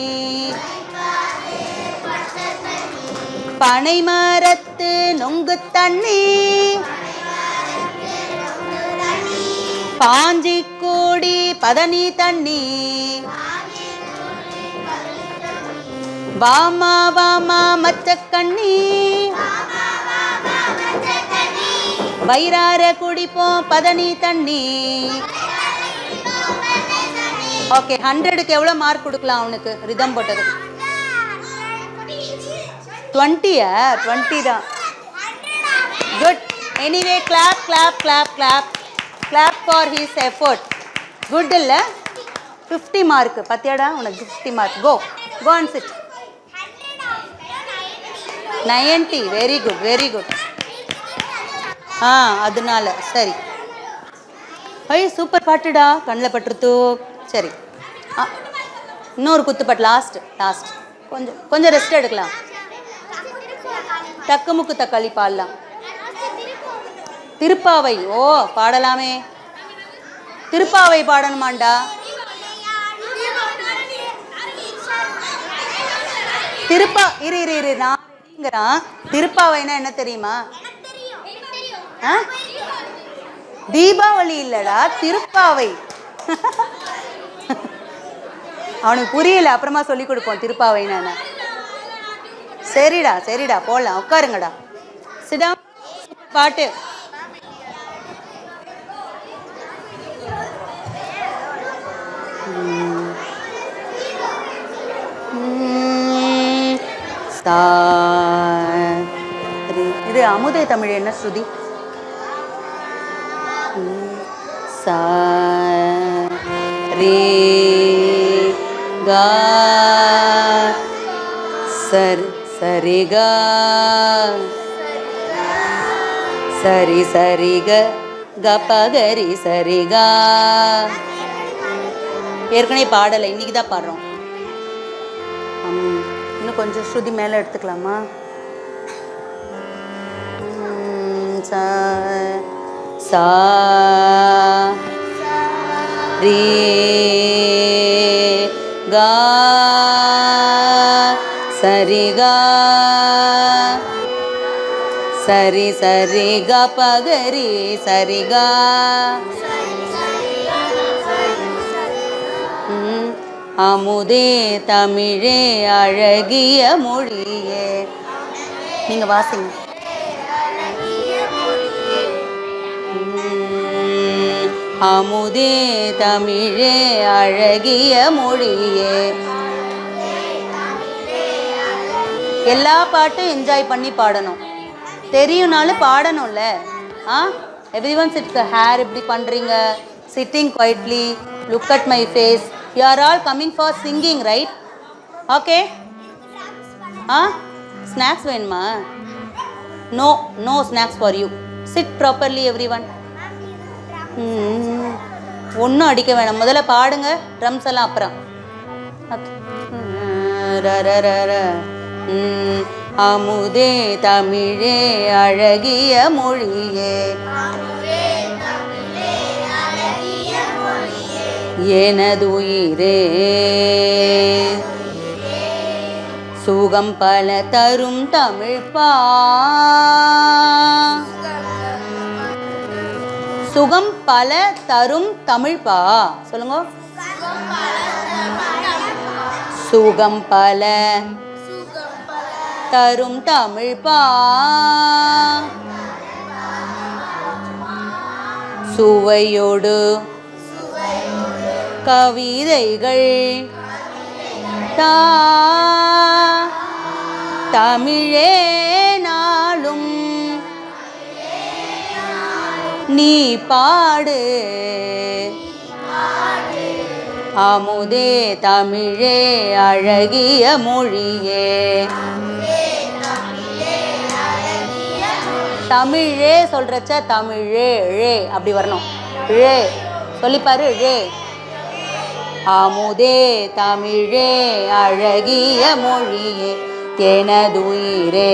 பனைமரத்து நொங்கு தண்ணி. பாஞ்சிக்கோடி பதனி தண்ணி. வாமா வாமா மச்சக்கண்ணி. வயிறார குடிப்போம் பதனி தண்ணி. ஓகே, 100க்கு எவ்வளோ மார்க் கொடுக்கலாம் அவனுக்கு ரிதம் போட்டதுக்கு? 20 20 தான். Good. Anyway clap clap clap clap clap for his effort. Good இல்லை? 50 மார்க் பத்தியாடா உனக்கு 50 mark. Go go and sit. 90. Very good very good. அதனால சரி. ஐயோ சூப்பர் பாட்டுடா, கண்ணில் பட்டுருத்து. சரி, இன்னொரு குத்துப்பாட்டு லாஸ்ட் லாஸ்ட். கொஞ்சம் கொஞ்சம் ரெஸ்ட் எடுக்கலாம். தக்குமுக்கு தக்காளி பாடலாம். திருப்பாவை. ஓ பாடலாமே. திருப்பாவை பாடணுமாண்டா? இரு இரு இரு நான் திருப்பாவைனா என்ன தெரியுமா? தீபாவளி இல்லடா, திருப்பாவை. அவனுக்கு புரியல, அப்புறமா சொல்லி கொடுப்போம் திருப்பாவைனா. சரிடா சரிடா போடலாம், உட்காருங்கடா. சிடா. பாட்டு. இது அமுதே தமிழ் என்ன ஸ்ருதி? சா ரே கா சரிகா சரி சரிக கபகரி சரிகா. ஏற்கனவே பாடலை, இன்னைக்கு தான் பாடுறோம். இன்னும் கொஞ்சம் ஸ்ருதி மேலே எடுத்துக்கலாமா? சா சா ரே கா சரிகா சரி சரி கபகரி சரிகா. அமுதே தமிழே அழகிய மொழியே. நீங்க வாசிங்க. அமுதே தமிழே அழகிய மொழியே. எல்லா பாட்டும் என்ஜாய் பண்ணி பாடணும். தெரியும்னாலும் பாடணும்ல. Everyone sit. ஹேர் இப்படி பண்றீங்க. Sitting quietly. Look at my face. You are all coming for singing, right? Okay? Snacks வேணுமா? No, no snacks for you. Sit properly everyone. ஒன்றும் அடிக்க வேணாம், முதல்ல பாடுங்க. ட்ரம்ஸ் எல்லாம் அப்புறம். அமுதே தமிழே அழகிய மொழியே எனதுயிரே சுகம் பல தரும் தமிழ்ப்பா சுகம் பல தரும் தமிழ்ப்பா சொல்லுங்க சுகம் பல தரும் தமிழ்ப்பா சுவையோடு கவிதைகள் தா தமிழே நாளும் நீ பாடு அமுதே தமிழே அழகிய மொழியே தமிழே சொல்றச்ச தமிழே ழே அப்படி வரணும் ழே சொல்லிப்பாரு ழே அமுதே தமிழே அழகிய மொழியே எனதுயிரே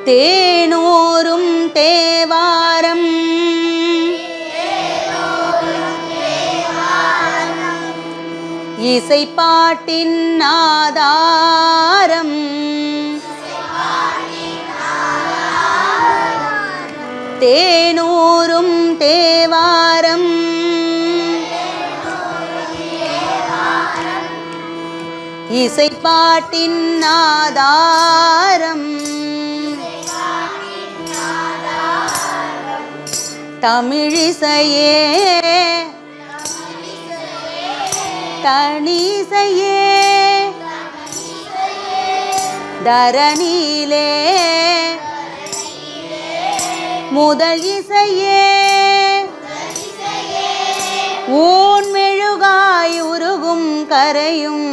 தேனூரும் தேவாரம் இசைப்பாட்டின் ஆதாரம் தேனூரும் தேவாரம் இசைப்பாட்டின் ஆதாரம் தமிழிசையே தனிசையே தரணியிலே முதல் இசையே ஊன் மெழுகாய் உருகும் கரையும்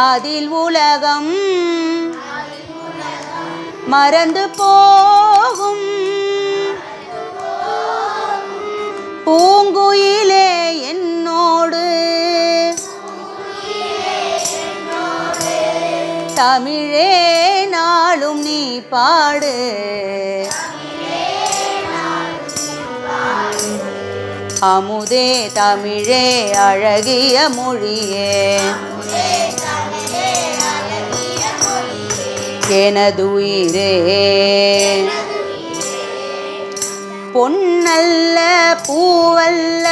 அதில் உலகம் மறந்து போகும் பூங்குயிலே என்னோடு தமிழே நாளும் நீ பாடு அமுதே தமிழே அழகிய மொழியே எனதுயிரே பொன்னல்ல பூவல்ல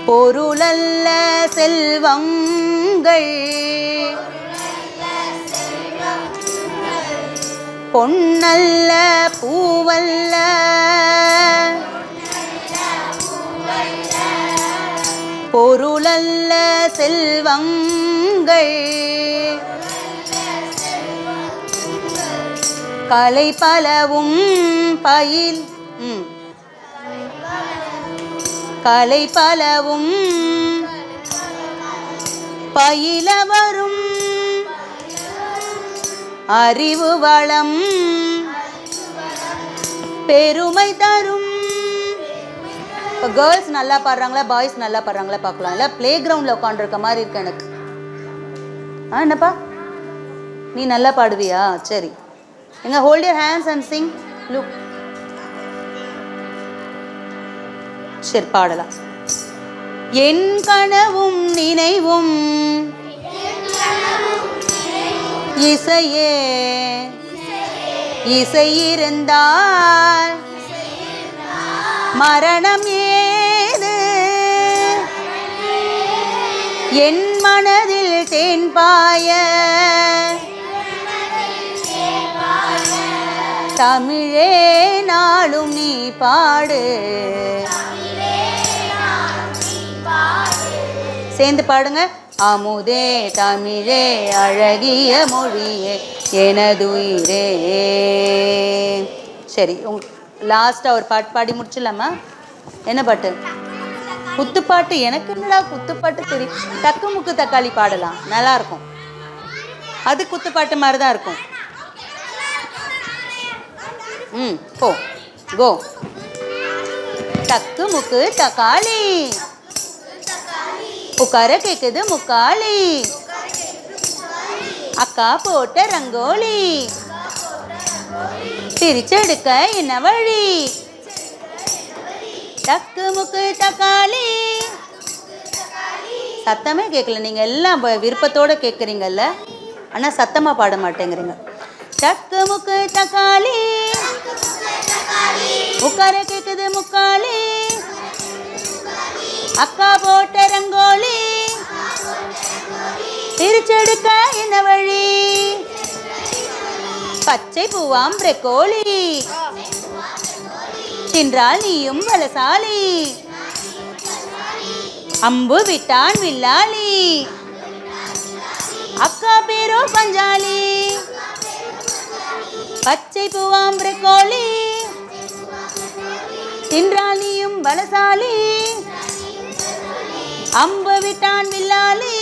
பொருளல்ல செல்வங்கள் பொன்னல்ல பூவல்ல பொருளல்ல செல்வங்கள் கலை பலவும் பயில் கலை பலவும் பயில வரும் அறிவு வளம் பெருமை தரும். இப்போ கேர்ள்ஸ் நல்லா பாடுறாங்களா பாய்ஸ் நல்லா பாடுறாங்களா பார்க்கலாம். இல்லை ப்ளே கிரவுண்டில் உட்காந்துருக்க மாதிரி இருக்கு எனக்கு. என்னப்பா நீ நல்லா பாடுவியா? சரி, எங்க hold your hands and Singh. Look, சரி பாடலாம். என் கனவும் நினைவும் இசையே, இசை இருந்தால் மரணம் ஏது, என் மனதில் தேன் பாய தமிழே நாளும் நீ பாடு. சேர்ந்து பாடுங்க. அமுதே தமிழே அழகிய மொழியே எனதுயிரே. சரி, லாஸ்ட்டாக ஒரு பாட்டு பாடி முடிச்சிடலாமா? என்ன பாட்டு? குத்துப்பாட்டு. எனக்கு என்னடா குத்துப்பாட்டு தெரியும். தக்கு முக்கு தக்காளி பாடலாம், நல்லா இருக்கும். அது குத்துப்பாட்டு மாதிரி தான் இருக்கும். போ கோ. டக்கு முக்கு தக்காளி, உட்கார கேக்குது முக்காலி, அக்கா போட்ட ரங்கோலி, பிரிச்செடுக்க என்ன வழி? டக்கு முக்கு தக்காளி. சத்தமே கேட்கல, நீங்கள் எல்லாம் விருப்பத்தோடு கேட்குறீங்கல்ல, ஆனால் சத்தமாக பாட மாட்டேங்கிறீங்க. டக்கு முக்கு தக்காளி, உட்கார கேட்குது முக்காலி, அக்கா போட்ட ரங்கோலி, பிரிச்செடுக்க என்ன வழி? பச்சை பூவாம் பிரக்கோலி, தின்றால் நீயும் பலசாலி, அம்பு விட்டான் வில்லாலி, அக்கா பேரோ பஞ்சாலி. பச்சை பூவாம் பிரக்கோலி, தின்றால் நீயும் பலசாலி, அம்பு விட்டான் வில்லாலி,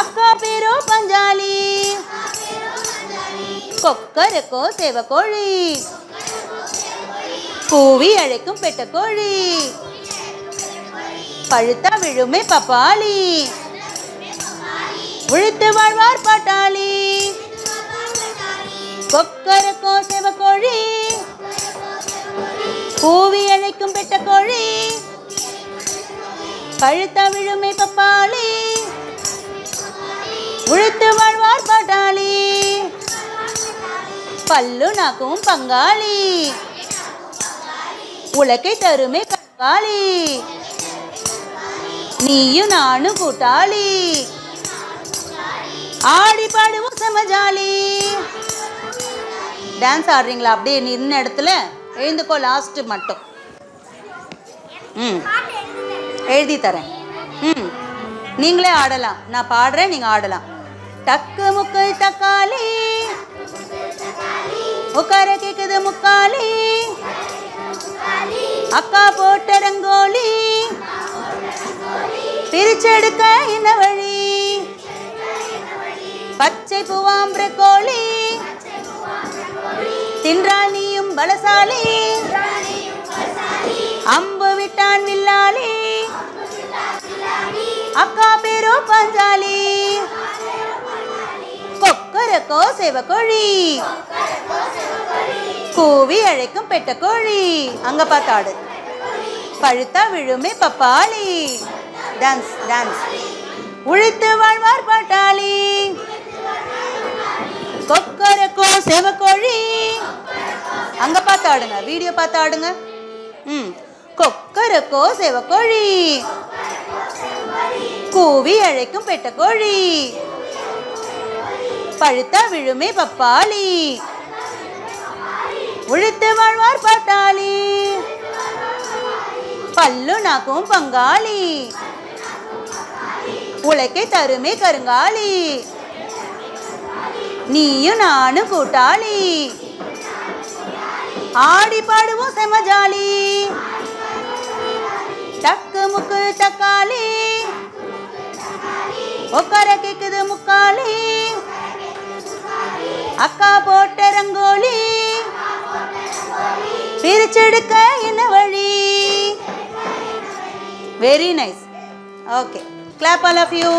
அக்கா பேரோ பஞ்சாலி. கொக்கரக்கோ சேவக்கோழி, கூவி அழைக்கும் பெட்டக்கோழி, பழுத்தா விழுமே பப்பாளி, உழைத்து வாழ்வார் பாட்டாளி. கொக்கரக்கோ சேவக்கோழி, கூவி அழைக்கும் பெட்டக்கோழி, பழுத்தா விழுமே பப்பாளி, உழைத்து வாழ்வார் பாட்டாளி. பல்லு நாக்கும் பங்காளி, உலக்கை தருமே கங்காளி, நீயும் நானும் கூட்டாளி, ஆடி பாடுவோம் சமஜாலி. டான்ஸ் ஆடுறீங்களா? அப்படியே நின்ன இடத்துல எழுந்துக்கோ, லாஸ்ட் மட்டும். எழுதி தரேன். நீங்களே ஆடலாம், நான் பாடுறேன், நீங்கள் ஆடலாம். டக்கு முக்கு தக்காளி, உட்கார கேக்குது முக்காலி, அக்கா போட்ட ரங்கோலி, பிரிச்செடுக்க என்ன வழி? பச்சை பூவாம் பிரக்கோலி, தின்றால் நீயும் பலசாலி, அம்பு விட்டான் வில்லாலி, அக்கா பேரோ பஞ்சாலி. கொக்கரக்கோ சேவக்கோழி, கூவி அழைக்கும் பெட்டக்கோழி, அங்க பார்த்தாடு, பழுத்தா விழுமே பப்பாளி. Dance dance. உழைத்து வாழ்வார் பாட்டாளி. கொக்கரக்கோ சேவக்கோழி, அங்க பார்த்து ஆடுங்க, வீடியோ பார்த்து ஆடுங்க. கொக்கரக்கோ சேவக்கோழி, கூவி அழைக்கும் பெட்டக்கோழி, பழுத்தா விழுமே பப்பாளி, உழைத்து வாழ்வார் பாட்டாளி. பல்லு நாக்கும் பங்காளி, உலக்கை தருமே கருங்காலி, நீயும் நானும் கூட்டாளி, ஆடி பாடுவோம் செமஜாலி. டக்கு முக்கு தக்காளி, உட்கார கேக்குது முக்காலி, அக்கா போட்ட ரங்கோலி, பிரிச்செடுக்க என்ன வழி? Very nice. Okay, clap all of you.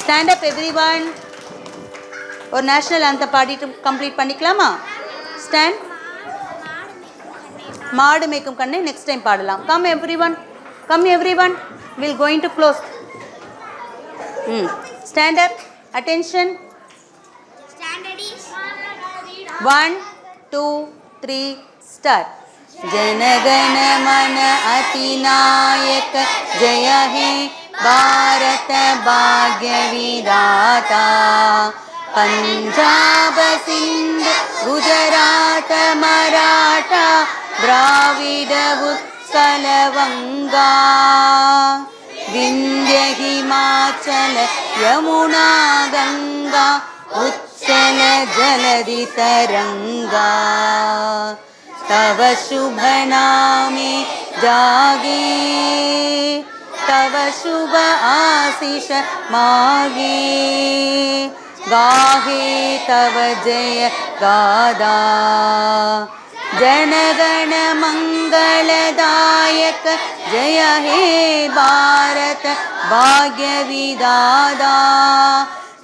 Stand up everyone. ஒரு நேஷனல் anthem பாடிட்டு கம்ப்ளீட் பண்ணிக்கலாமா? ஸ்டாண்ட். மாடு மேய்க்கும் கண்ணை நெக்ஸ்ட் டைம் பாடலாம். Come everyone, come everyone, will going to close. Stand up, attention. 1 2 3 start. जनगण मन अतिनायक जय हे भारत भाग्य विधाता, पंजाब सिंध गुजरात मराठा द्राविड उत्कल वंगा, विंध्य हिमाचल यमुना गंगा उच्चल जलधि तरंगा, तव शुभ नामे जागे, तव शुभ आशीष मागे, गाहे तव जय गादा जनगण मंगलदायक जय हे भारत भाग्य विदाता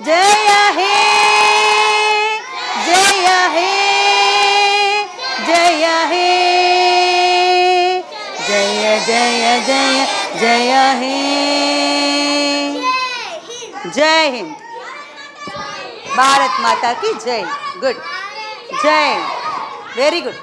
जय हे जय हे जय हे जय जय जय जय हे जय हिंद भारत माता की जय गुड जय वेरी गुड